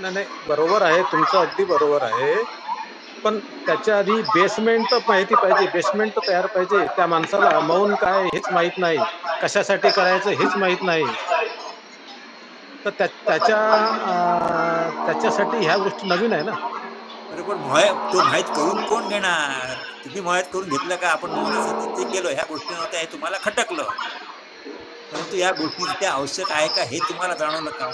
नाही बरोबर आहे तुमचं, अगदी बरोबर आहे, पण त्याच्या आधी बेसमेंट तर माहिती पाहिजे, बेसमेंट तर तयार पाहिजे. त्या माणसाला मौन काय हेच माहित नाही, कशासाठी करायचं हेच माहित नाही, तर त्याच्यासाठी ह्या गोष्टी नवीन आहे ना. अरे पण तो माहीत करून कोण घेणार? तुम्ही माहीत करून घेतलं का? आपण मौनाची स्थितीत गेलो, ह्या गोष्टी नव्हत्या, हे तुम्हाला खटकलं, परंतु या गोष्टी तिथे आवश्यक आहे का हे तुम्हाला जाणवलं का?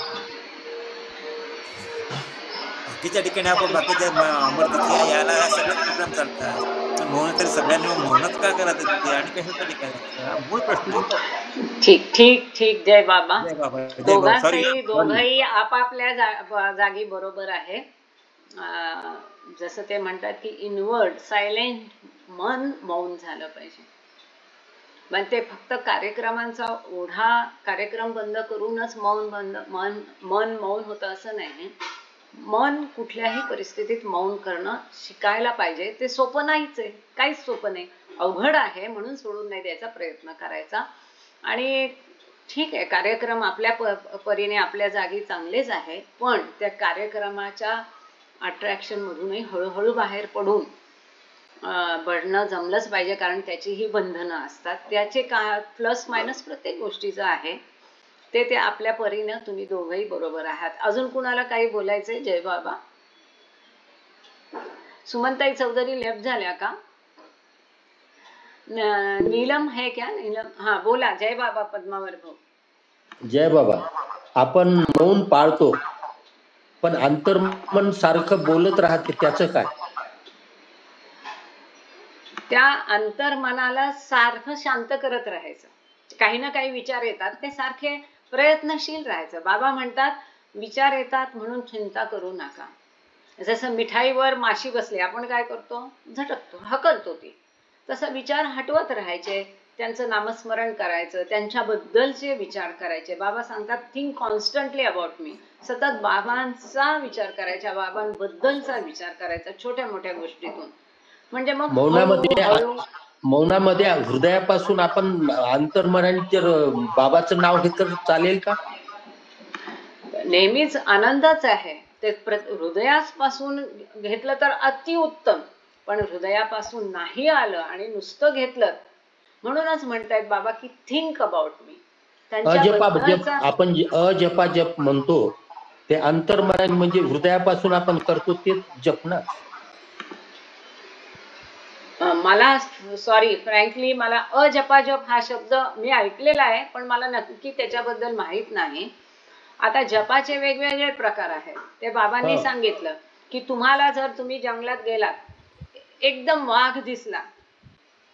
बाकीच्या ठिकाणी आपण बाकीच्या अमरतिथी याला ह्या सगळे प्रोग्राम चालतात, पण मौन तरी सगळ्यांनी मौनच का करायचं तिथे आणि कशासाठी करायचं? हा मूळ प्रश्न आहे. ठीक ठीक ठीक. जय बाबा. जय बाबा, जय बाबा. सॉरी दोघंही आपापल्या जागी बरोबर आहे. जसं ते म्हणतात की इनवर्ड सायलेंट मन मौन झालं पाहिजे, पण ते फक्त कार्यक्रमांचा ओढा, कार्यक्रम बंद करूनच मन मौन होतं असं नाही. मन कुठल्याही परिस्थितीत मौन करणं शिकायला पाहिजे. ते सोपं नाहीच आहे, काहीच सोपं नाही, अवघड आहे, म्हणून सोडून नाही द्यायचा प्रयत्न करायचा. आणि ठीक आहे, कार्यक्रम आपल्या परीने आपल्या जागी चांगलेच आहे, पण त्या कार्यक्रमाच्या अट्रॅक्शन मधूनही हळूहळू बाहेर पडून बढणं जमलंच पाहिजे, कारण त्याचीही बंधनं असतात. त्याचे प्लस मायनस प्रत्येक गोष्टीचं आहे, ते आपल्या परीनं तुम्ही दोघंही बरोबर आहात. अजून कुणाला काही बोलायचंय? जय बाबा. सुमनताई चौधरी लेफ्ट झाल्या का? नीलम है क्या? नीलम, हाँ बोला. जय बाबा पद्मावर भाऊ. जय बाबा. आपण मौन पाळतो, पण अंतर्मन सारखं बोलत राहते, त्याचं काय? त्या अंतर्मनाला सारखं शांत करत राहायचं. काही ना काही विचार येतात, ते सारखे प्रयत्नशील राहायचं. बाबा म्हणतात विचार येतात म्हणून चिंता करू नका. जसं मिठाईवर माशी बसली, आपण काय करतो? झटकतो, हकलतो ती. तसं विचार हटवत राहायचे, त्यांचं नामस्मरण करायचं, त्यांच्याबद्दलचे विचार करायचे. बाबा सांगतात थिंक कॉन्स्टंटली अबाउट मी. सतत बाबांचा विचार करायचा, बाबांबद्दलचा विचार करायचा, छोट्या मोठ्या गोष्टीतून. म्हणजे मग मौनामध्ये हृदयापासून आपण अंतर्मनाने बाबाचं नाव घेतलं तर चालेल का? नेहमीच आनंदच आहे ते. हृदयापासून घेतलं तर अतिउत्तम, पण हृदयापासून नाही आलं आणि नुसतं घेतलं, म्हणूनच म्हणतायत बाबा की थिंक अबाउट मी. आपण अजपा जप म्हणतो, ते अंतर्मन म्हणजे हृदयापासून आपण करतो ते जप ना. मला सॉरी फ्रँकली, मला अजपाजप हा शब्द मी ऐकलेला आहे, पण मला नक्की त्याच्याबद्दल माहित नाही. आता जपाचे वेगवेगळे प्रकार आहेत, ते बाबांनी सांगितलं की तुम्हाला जर तुम्ही जंगलात गेलात, एकदम वाघ दिसला,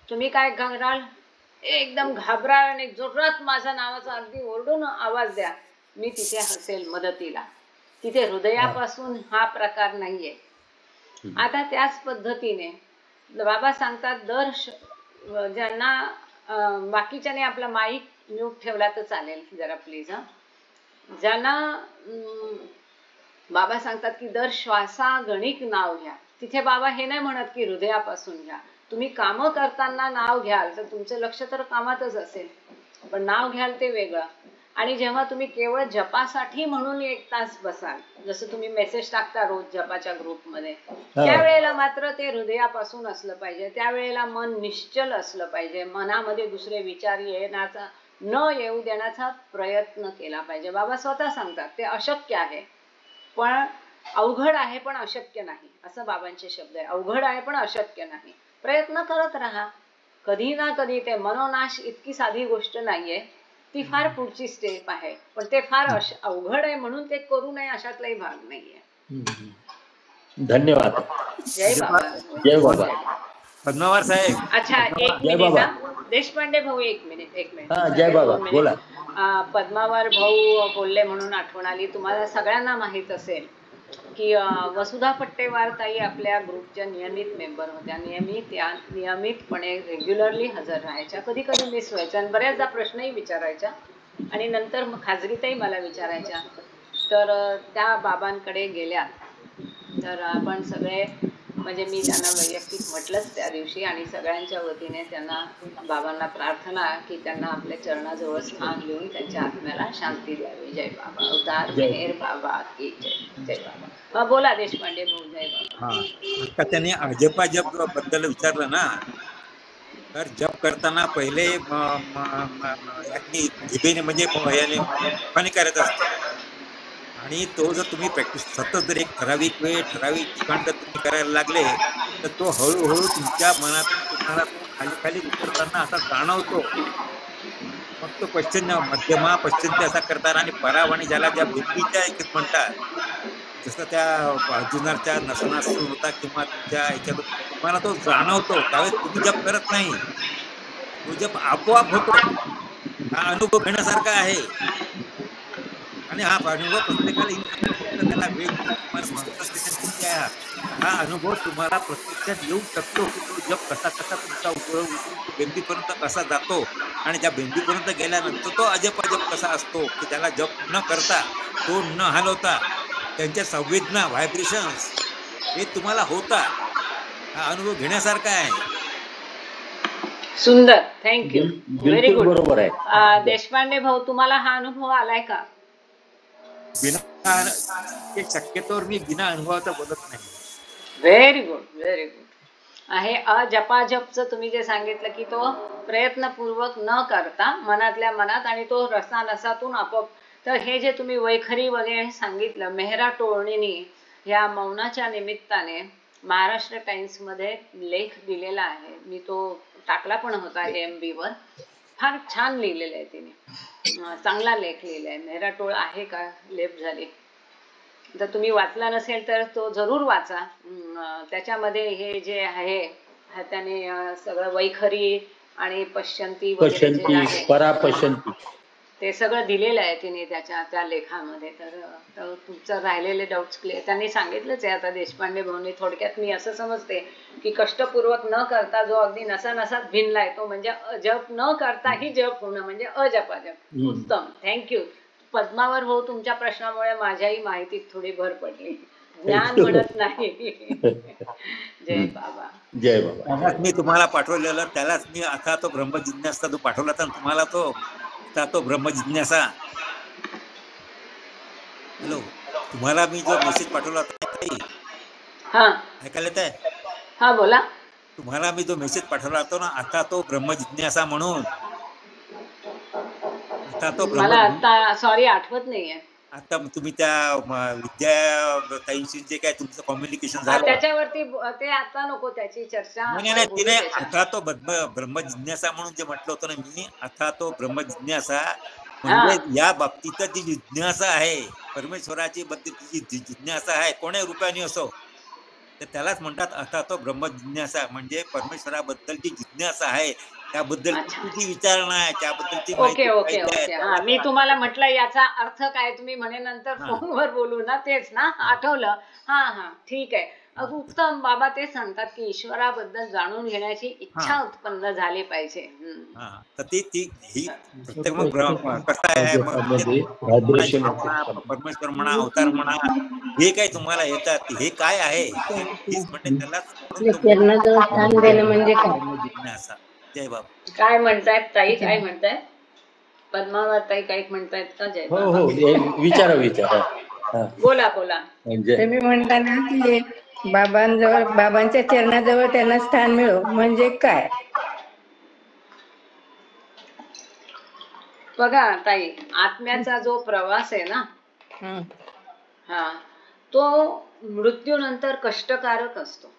तुम्ही काय कराल? एकदम घाबराल आणि जोरात माझ्या नावाचा अगदी ओरडून आवाज द्या, मी तिथे हसेल मदतीला. तिथे हृदयापासून हा प्रकार नाहीये. आता त्याच पद्धतीने बाबा सांगतात ज्यांना बाकीच्याने आपला माईक म्यूट ठेवला तर चालेल जरा प्लीज. ज्यांना बाबा सांगतात की दर श्वासागणिक नाव घ्या. तिथे बाबा हे नाही म्हणत की हृदयापासून घ्या. तुम्ही कामं करताना नाव घ्याल तर तुमचं लक्ष तर कामातच असेल, पण नाव घ्याल ते वेगळं. आणि जेव्हा तुम्ही केवळ जपासाठी म्हणून 1 तास बसाल, जसं तुम्ही मेसेज टाकता रोज जपाच्या ग्रुपमध्ये, त्यावेळेला मात्र ते हृदयापासून असलं पाहिजे. त्यावेळेला मन निश्चल असलं पाहिजे. मनामध्ये दुसरे विचार न येऊ देण्याचा प्रयत्न केला पाहिजे. बाबा स्वतः सांगतात ते अशक्य आहे, पण अवघड आहे पण अशक्य नाही, असं बाबांचे शब्द आहे. अवघड आहे पण अशक्य नाही. प्रयत्न करत राहा. कधी ना कधी ते मनोनाश इतकी साधी गोष्ट नाहीये, ती फार पुढची स्टेप आहे, पण ते फार अवघड आहे म्हणून ते करू नये अशातलाही भाग नाहीये. धन्यवाद. जय बाबा. जय बाबा. पद्मावार साहेब. अच्छा, एक मिनिट. देशपांडे भाऊ, एक मिनिट. जय बाबा, बोला. पद्मावार भाऊ बोलले म्हणून आठवण आली. तुम्हाला सगळ्यांना माहित असेल की वसुधा पट्टेवार ताई आपल्या ग्रुपच्या नियमित मेंबर होत्या. नियमितपणे रेग्युलरली हजर राहायच्या. कधी कधी मिस व्हायच्या आणि बऱ्याचदा प्रश्नही विचारायच्या आणि नंतर खाजगीतही मला विचारायच्या. तर त्या बाबांकडे गेल्या. तर आपण सगळे, म्हणजे मी त्यांना वैयक्तिक म्हटलंच त्या दिवशी, आणि सगळ्यांच्या वतीने त्यांना बाबांना प्रार्थना की त्यांना आपल्या चरणाजवळ स्थान देऊन त्यांच्या आत्म्याला शांती द्यावी. जय बाबा. उदार मेहर बाबा की जय. जय बाबा. बोला देशपांडे भाऊ. जय बाबा. आता त्याने जप बद्दल विचारलं ना, तर जप करताना पहिले जिभेने म्हणजे याने करत असते, आणि तो जर तुम्ही प्रॅक्टिस सतत जर एक ठराविक वेळ ठराविक ठिकाण जर तुम्ही करायला लागले, तर तो हळूहळू तुमच्या मनातून तुम्हाला खाली खाली उतरताना असा जाणवतो. फक्त पश्चिम मध्यमा पश्चिम असा करतात, आणि पराव आणि ज्याला ज्या बुद्धीच्या एक म्हणतात, जसं त्या अर्जुनाच्या नसना सुरू होता किंवा तुमच्या ह्याच्यातून तुम्हाला तो जाणवतो. त्यावेळेस तुम्ही जप करत नाही, तो जप आपोआप होतो. हा अनुभव घेण्यासारखा आहे, आणि हा अनुभव प्रत्येकाला त्याला वेग हा अनुभव तुम्हाला प्रत्यक्षात येऊ शकतो की तो जप कसा कसा तुमचा उतरून बेंबीपर्यंत कसा जातो, आणि त्या बेंबीपर्यंत गेल्यानंतर तो अजप कसा असतो की त्याला जप न करता, तो न हलवता त्यांच्या संवेदना व्हायब्रेशन्स हे तुम्हाला होता. हा अनुभव घेण्यासारखा आहे. सुंदर. थँक्यू. Very good. बरोबर आहे. देशपांडे भाऊ, तुम्हाला हा अनुभव आलाय का? शक्यतोवर मी बिना अनुभवाचा बोलत नाही. Very good. Very good. आहे जपाजपचं तुम्ही जे सांगितलं की तो प्रयत्नपूर्वक न करता मनातल्या मनात, आणि तो रसानसातून आपोआप. तर हे जे तुम्ही वैखरी वगैरे सांगितलं, मेहरा टोळणीनी ह्या मौनाच्या निमित्ताने महाराष्ट्र टाइम्समध्ये लेख दिलेला आहे. मी तो टाकला पण होता AMB वर. फार छान लिहिलेलं आहे तिने. चांगला लेख लिहिलाय. मेहरा टोळ आहे का लेप झाली, तर तुम्ही वाचला नसेल तर तो जरूर वाचा. त्याच्यामध्ये हे जे आहे त्याने सगळं वैखरी आणि पश्चंती परापश्यंती ते सगळं दिलेलं आहे तिने त्या लेखामध्ये. तर तुमचं राहिलेले डाऊट्स क्लिअर त्यांनी सांगितलंच आहे. आता देशपांडे भाऊंनी थोडक्यात मी असं समजते की कष्टपूर्वक न करता जो अगदी नसानसात भिनलाय तो म्हणजे जप न करताही जप होणं म्हणजे अजपाजप. उत्तम. थँक्यू. पद्मावर भाऊ, तुमच्या प्रश्नामुळे माझ्याही माहितीत थोडी भर पडली. ज्ञान म्हणत नाही. जय बाबा. जय बाबा. मी तुम्हाला पाठवलेलं त्यालाच मी आता तो ब्रह्मजिज्ञासा जो पाठवला तर तुम्हाला तो ब्रह्मजिज्ञासा. हॅलो, तुम्हाला मी जो मेसेज पाठवला होता ऐकायला येत आहे? हा बोला. तुम्हाला मी जो मेसेज पाठवला होता ना, आता तो ब्रह्मजिज्ञासा म्हणून. आता तो मला आता सॉरी आठवत नाहीये. आता तुम्ही त्या विद्या ताईंशी जे काय तुमचं कम्युनिकेशन झालं त्याच्यावरती ते आता नको त्याची चर्चा. नाही, तिने आता तो ब्रह्मजिज्ञासा म्हणून जे म्हटलं होतं ना मी, आता तो ब्रह्मजिज्ञासा म्हणजे या बाबतीत जी जिज्ञासा आहे, परमेश्वराची बद्दल जी जिज्ञासा आहे, कोण्या रूपाने असो, तर त्यालाच म्हणतात आता तो ब्रह्मजिज्ञासा. म्हणजे परमेश्वराबद्दल जी जिज्ञासा आहे त्याबद्दल किती विचारणा आहे, त्याबद्दलची ओके ओके ओके. हा, मी तुम्हाला म्हटलं याचा अर्थ काय, तुम्ही म्हणे नंतर फोनवर बोलू ना, तेच ना आठवलं. हा ठीक आहे. उत्तम. बाबा ते सांगतात की ईश्वराबद्दल जाणून घेण्याची इच्छा उत्पन्न झाली पाहिजे. तर ती प्रत्येक कसं आहे, परमेश्वर म्हणा, अवतार म्हणा, हे काय तुम्हाला येतात हे काय आहे म्हणजे त्याला जय बाबा. काय म्हणतायत ताई, काय म्हणतायत? पद्मावताई काही म्हणतायत का जय हो बाबा? हो विचारा विचारा. हा. बोला बोला. म्हणजे तुम्ही म्हणता ना की बाबांच्या चरणाजवळ त्यांना स्थान मिळो म्हणजे काय? बघा ताई, आत्म्याचा जो प्रवास आहे ना, हं. हा, तो मृत्यूनंतर कष्टकारक असतो.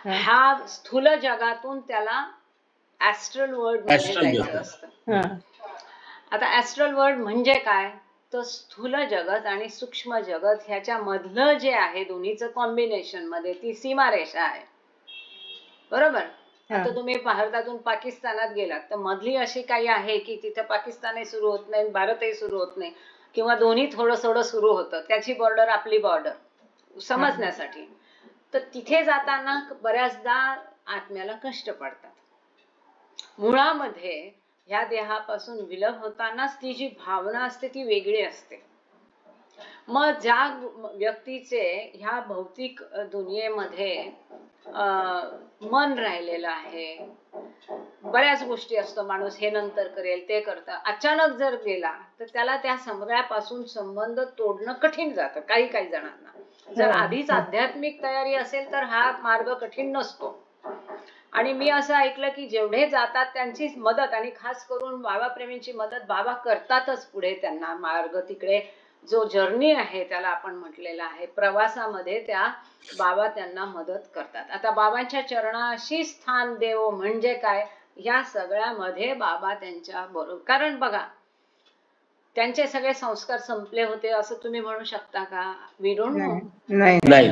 ह्या स्थूल जगातून त्याला ऍस्ट्रल वर्ल्ड मध्ये जायचं असतं. आता ऍस्ट्रल वर्ल्ड म्हणजे काय, तर स्थूल जगत आणि सूक्ष्म जगत ह्याच्या मधलं जे आहे दोन्हीचं कॉम्बिनेशन मध्ये ती सीमारेषा आहे, बरोबर. आता तुम्ही भारतातून पाकिस्तानात गेलात तर मधली अशी काही आहे की तिथे पाकिस्तानही सुरू होत नाही, भारतही सुरू होत नाही, किंवा दोन्ही थोडं थोडं सुरू होतं, त्याची बॉर्डर आपली बॉर्डर समजण्यासाठी. तर तिथे जाताना बऱ्याचदा आत्म्याला कष्ट पडतात. मुळामध्ये ह्या देहापासून विलग होतानाच ती जी भावना असते ती वेगळी असते. मग ज्या व्यक्तीचे ह्या भौतिक दुनियेमध्ये मन राहिलेलं आहे, बऱ्याच गोष्टी असतो, माणूस हे नंतर करेल ते करतं, अचानक जर गेला तर त्याला त्या सगळ्यापासून संबंध तोडणं कठीण जातं काही काही जणांना. जर आधीच आध्यात्मिक तयारी असेल तर हा मार्ग कठीण नसतो. आणि मी असं ऐकलं की जेवढे जातात त्यांची मदत, आणि खास करून बाबा प्रेमींची मदत बाबा करतातच पुढे. त्यांना मार्ग तिकडे जो जर्नी आहे त्याला आपण म्हटलेला आहे, प्रवासामध्ये त्या बाबा त्यांना मदत करतात. आता बाबांच्या चरणाशी स्थान देव म्हणजे काय, या सगळ्यामध्ये बाबा त्यांच्या बरोबर, कारण बघा त्यांचे सगळे संस्कार संपले होते असं तुम्ही म्हणू शकता का? We don't know. नाही.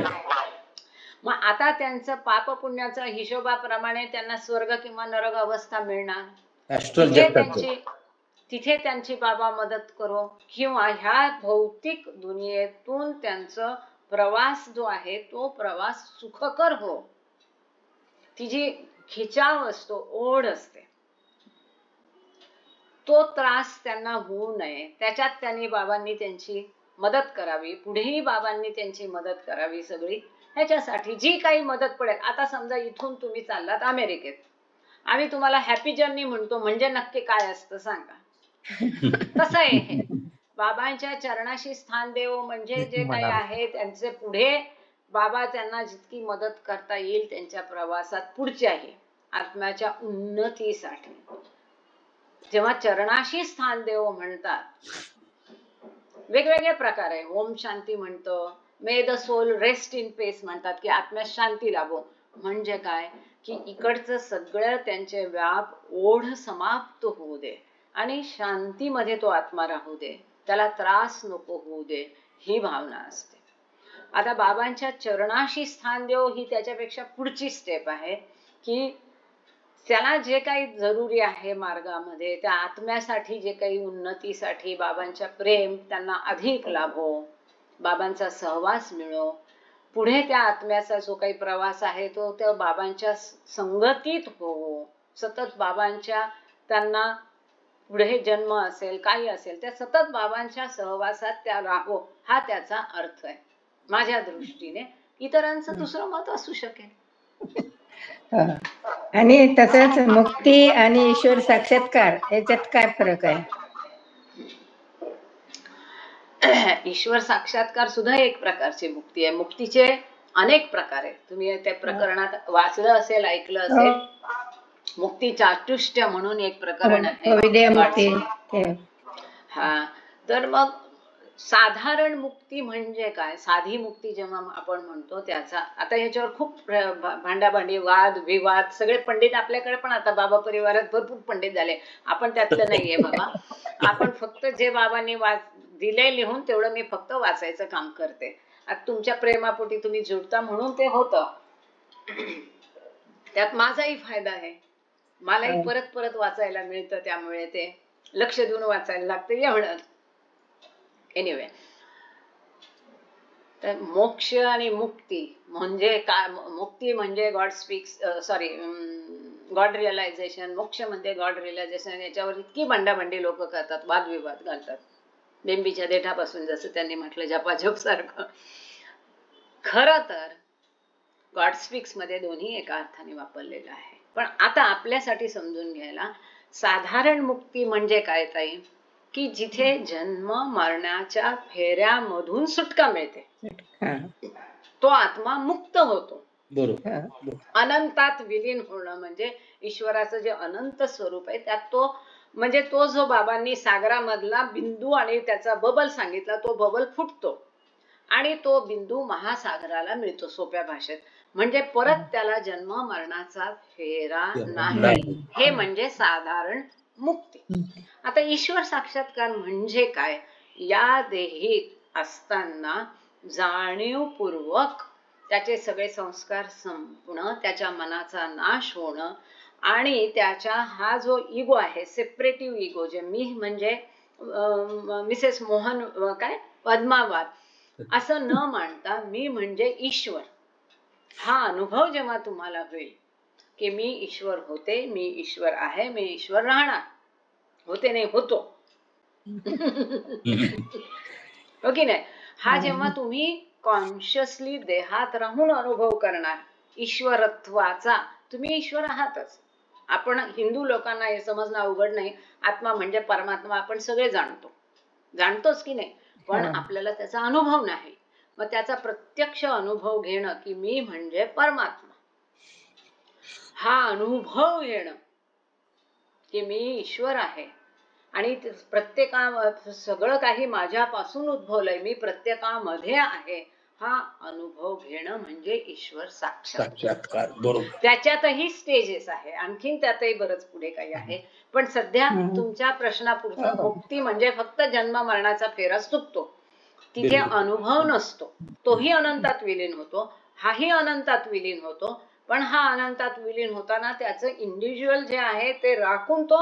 मग आता त्यांचं पाप पुण्याच्या हिशोबाप्रमाणे त्यांना स्वर्ग किंवा नरक अवस्था मिळणार, तिथे त्यांची बाबा मदत करो, किंवा ह्या भौतिक दुनियेतून त्यांचा प्रवास जो आहे तो प्रवास सुखकर हो. ती जी खिचाव असतो, ओढ असते, तो त्रास त्यांना होऊ नये त्याच्यात त्यांनी बाबांनी त्यांची मदत करावी, पुढेही बाबांनी त्यांची मदत करावी सगळी. ह्याच्यासाठी जी काही मदत पडेल, आता समजा इथून तुम्ही चाललात अमेरिकेत, आम्ही तुम्हाला हॅपी जर्नी म्हणतो, म्हणजे नक्की काय असतं सांगा. कसं आहे हे, बाबांच्या चरणाशी स्थान देव म्हणजे जे काही आहे त्यांचे पुढे बाबा त्यांना जितकी मदत करता येईल त्यांच्या प्रवासात पुढच्याही आत्म्याच्या उन्नतीसाठी. जेव्हा चरणाशी स्थान देव म्हणतात, वेगवेगळे प्रकार आहे. ओम शांती म्हणतो, may the soul rest in peace म्हणतात की आत्म्यात शांती लाभो. म्हणजे काय की इकडचं सगळं त्यांचे व्याप ओढ समाप्त होऊ दे आणि शांतीमध्ये तो आत्मा राहू दे, त्याला त्रास नको होऊ दे, ही भावना असते. आता बाबांच्या चरणाशी स्थान देव ही त्याच्यापेक्षा पुढची स्टेप आहे की त्याला जे काही जरुरी आहे मार्गामध्ये, त्या आत्म्यासाठी जे काही उन्नतीसाठी बाबांच्या प्रेम त्यांना अधिक लाभो, बाबांचा सहवास मिळो, पुढे त्या आत्म्याचा जो काही प्रवास आहे तो त्या बाबांच्या संगतीत हो, सतत बाबांच्या त्यांना पुढे जन्म असेल काही असेल त्या सतत बाबांच्या सहवासात त्या राहो, हा त्याचा अर्थ आहे माझ्या दृष्टीने. इतरांचं दुसरं मत असू शकेल. आणि तसंच मुक्ती आणि ईश्वर साक्षात्कार याच्यात काय फरक आहे? ईश्वर साक्षात्कार सुद्धा एक प्रकारची मुक्ती आहे. मुक्तीचे अनेक प्रकार आहेत, तुम्ही त्या प्रकरणात वाचलं असेल, ऐकलं असेल. मुक्ती चातुष्ट म्हणून एक प्रकरण आहे. हा, तर मग साधारण मुक्ती म्हणजे काय, साधी मुक्ती जेव्हा आपण म्हणतो त्याचा, आता ह्याच्यावर खूप भांडाभांडी वाद विवाद, सगळे पंडित आपल्याकडे पण आता बाबा परिवारात भरपूर पंडित झाले, आपण त्यातलं नाहीये बाबा. आपण फक्त जे बाबांनी दिले लिहून तेवढं मी फक्त वाचायचं काम करते. आता तुमच्या प्रेमापोटी तुम्ही जुळता म्हणून ते होतं, त्यात माझाही फायदा आहे, मलाही परत परत वाचायला मिळतं, त्यामुळे ते लक्ष देऊन वाचायला लागतं एवढं. एनिवे, तर मोक्ष आणि मुक्ती म्हणजे काय, मुक्ती म्हणजे गॉड स्पीक्स, गॉड रिअलायझेशन, मोक्ष म्हणजे गॉड रिअलायझेशन. याच्यावर इतकी भांडाभांडी लोक करतात, वादविवाद घालतात, बेंबीच्या देठापासून जसं त्यांनी म्हटलं जपाजप सारखं. खरं तर गॉड स्पीक्स मध्ये दोन्ही एका अर्थाने वापरलेलं आहे. पण आता आपल्यासाठी समजून घ्यायला साधारण मुक्ती म्हणजे काय ताई, की जिथे जन्म मरणाच्या फेऱ्यामधून सुटका मिळते, तो आत्मा मुक्त होतो. बरोबर. अनंतात विलीन होणं म्हणजे ईश्वराचं जे अनंत स्वरूप आहे त्यात तो, म्हणजे तो जो बाबांनी सागरामधला बिंदू आणि त्याचा बबल सांगितला, तो बबल फुटतो आणि तो बिंदू महासागराला मिळतो सोप्या भाषेत. म्हणजे परत त्याला जन्म मरणाचा फेरा नाही. हे म्हणजे साधारण मुक्ती. आता ईश्वर साक्षात्कार म्हणजे काय, या देहीत असताना जाणीवपूर्वक त्याचे सगळे संस्कार संपणं, त्याच्या मनाचा नाश होणं आणि त्याच्या हा जो इगो आहे, सेपरेटिव्ह इगो, जे मी म्हणजे मिसेस मोहन काय पद्मावाद असं न मानता मी म्हणजे ईश्वर, हा अनुभव जेव्हा तुम्हाला होईल की मी ईश्वर होते, मी ईश्वर आहे, मी ईश्वर राहणार, होते नाही होतो हो की नाही, हा जेव्हा तुम्ही कॉन्शियसली देहात राहून अनुभव करणार ईश्वरत्वाचा, तुम्ही ईश्वर आहातच. आपण हिंदू लोकांना हे समजणं अवघड नाही, आत्मा म्हणजे परमात्मा आपण सगळे जाणतोच की नाही, पण आपल्याला त्याचा अनुभव नाही. मग त्याचा प्रत्यक्ष अनुभव घेणं की मी म्हणजे परमात्मा, हा अनुभव घेणं की मी ईश्वर आहे आणि सगळं काही माझ्यापासून उद्भवलंय, मी प्रत्येकामध्ये आहे, हा अनुभव घेणं म्हणजे ईश्वर साक्षात्कार. बरोबर. त्याच्यातही स्टेजेस आहे, आणखीन त्यातही बरंच पुढे काही आहे, पण सध्या तुमच्या प्रश्नापुरतं मुक्ती म्हणजे फक्त जन्म मरणाचा फेरा चुकतो, तिथे अनुभव नसतो, तोही अनंतात विलीन होतो, हाही अनंतात विलीन होतो. पण हा अनंतात विलीन होताना त्याचं इंडिव्हिज्युअल जे आहे ते राखून तो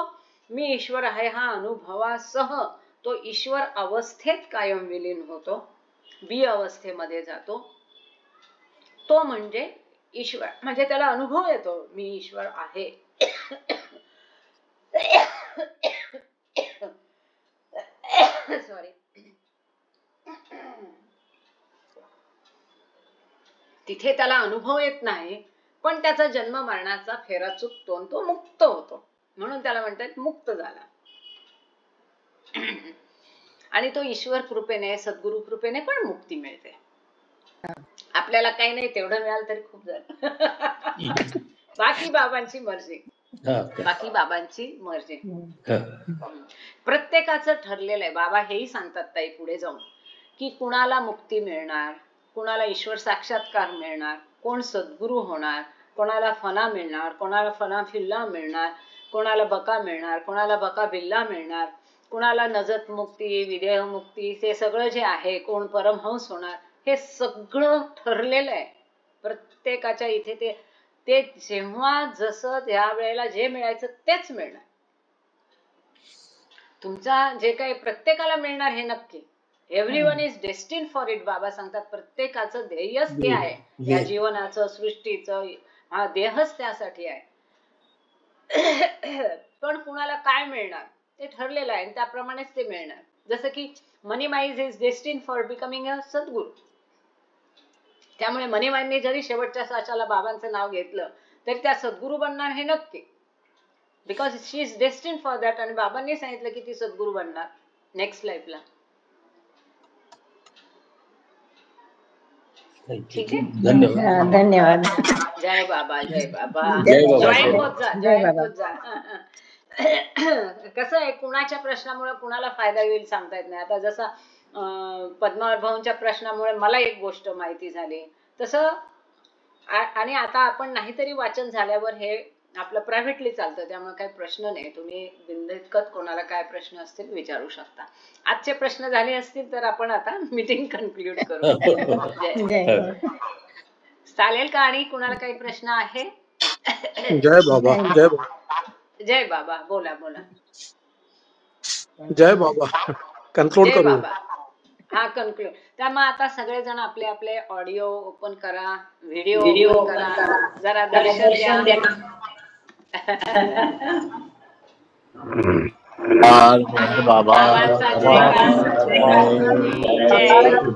मी ईश्वर आहे हा अनुभवासह तो ईश्वर अवस्थेत कायम विलीन होतो, बी अवस्थेमध्ये जातो, तो म्हणजे ईश्वर, म्हणजे त्याला अनुभव येतो मी ईश्वर आहे. सॉरी, तिथे त्याला अनुभव येत नाही, पण त्याचा जन्म मरणाचा फेरा चुकतो आणि तो मुक्त होतो, म्हणून त्याला म्हणतात मुक्त झाला. आणि तो ईश्वर कृपेने सद्गुरु कृपेने पण मुक्ती मिळते. आपल्याला काही नाही, तेवढं मिळालं तरी खूप झालं. बाकी बाबांची मर्जी, बाकी बाबांची मर्जी. प्रत्येकाचं ठरलेलं आहे. बाबा हेही सांगतात ताई पुढे जाऊन की कुणाला मुक्ती मिळणार, कुणाला ईश्वर साक्षात्कार मिळणार, कोण सद्गुरू होणार, कोणाला फना मिळणार, कोणाला फना फिल्ला मिळणार, कोणाला बका मिळणार, कोणाला बका बिल्ला मिळणार, कोणाला नजत मुक्ती, विदेह मुक्ती, ते सगळं जे आहे, कोण परमहंस होणार, हे सगळं ठरलेलं आहे प्रत्येकाच्या इथे. ते जेव्हा जसं त्या वेळेला जे मिळायचं तेच मिळणार. तुमचा जे काही प्रत्येकाला मिळणार हे नक्की. Everyone is destined for it. बाबा सांगतात प्रत्येकाचं ध्येयच ते आहे, या जीवनाचं, सृष्टीचं, हा देहच त्यासाठी आहे. पण कुणाला काय मिळणार ते ठरलेलं आहे, त्याप्रमाणेच ते मिळणार. जसं की मनी माईज is destined for becoming a सद्गुरू. त्यामुळे मनी माईंनी जरी शेवटच्या साचाला बाबांचं नाव घेतलं तरी त्या सद्गुरू बनणार हे नक्की, because she is destined for that. आणि बाबांनी सांगितलं की ती सद्गुरू बनणार नेक्स्ट लाईफला. ठीक आहे, धन्यवाद. धन्यवाद. जय बाबा, जय बाबा. जय बाबा. जॉईन होत जा, जय जॉईन बाबा. होत जा. कसं आहे, कुणाच्या प्रश्नामुळे कुणाला फायदा होईल सांगता येत नाही. आता जसा पद्मावत भाऊंच्या प्रश्नामुळे मला एक गोष्ट माहिती झाली, तसं आणि आता आपण नाहीतरी वाचन झाल्यावर हे आपलं प्रायव्हेटली चालतं, त्यामुळे काही प्रश्न नाही. तुम्ही बिनधास्त कोणाला काय प्रश्न असतील विचारू शकता. आजचे प्रश्न झाले असतील तर आपण आता मीटिंग कन्क्लूड करू. चालेल का? आणि कुणाला काही प्रश्न आहे? जय बाबा. जय बाबा. जय बाबा. बोला बोला. जय बाबा. कन्क्लूड जय करू. बाबा. हा कन्क्लूड. त्यामुळे आता सगळेजण आपले आपले ऑडिओ ओपन करा, व्हिडिओ ओपन करा, जरा दर्शन द्या. मेहर बाबा बाबांचा जयकार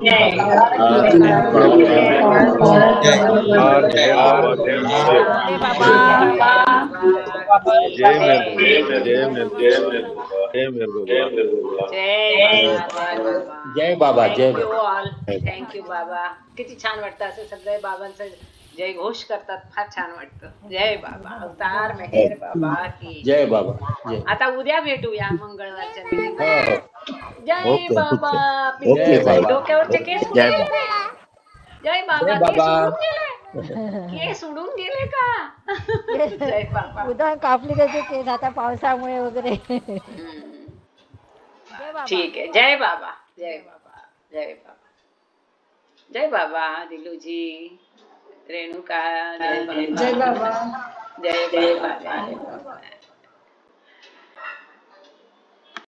जय बाबा जय बाबा जय मेहर बाबा जय मेहर जय मेहर बाबा जय बाबा जय थँक्यू बाबा ऑल थँक्यू बाबा. किती छान वाटतं असं सगळे बाबांचं जय घोष करतात. फार छान वाटतं. जय बाबा अवतार मेहेर बाबा की जय बाबा जय. आता उद्या भेटूया मंगळवारच्या हो निमित्ताने. हो जय ओके, बाबा. ओके. पिंपरी जय साई बाबा. डोक्यावरचे केस कुठे जय गेले? जय बाबा जय केस बाबा. उडून गेले. केस उडून गेले का? जय बाबा. उद्या कापली त्याचे केस आता पावसामुळे वगैरे. हम्म. जय बाबा. ठीक आहे. जय बाबा जय बाबा जय बाबा जय बाबा. दिलूजी रेणुका जय बाबा जय बाबा जय बाबा जय बाबा.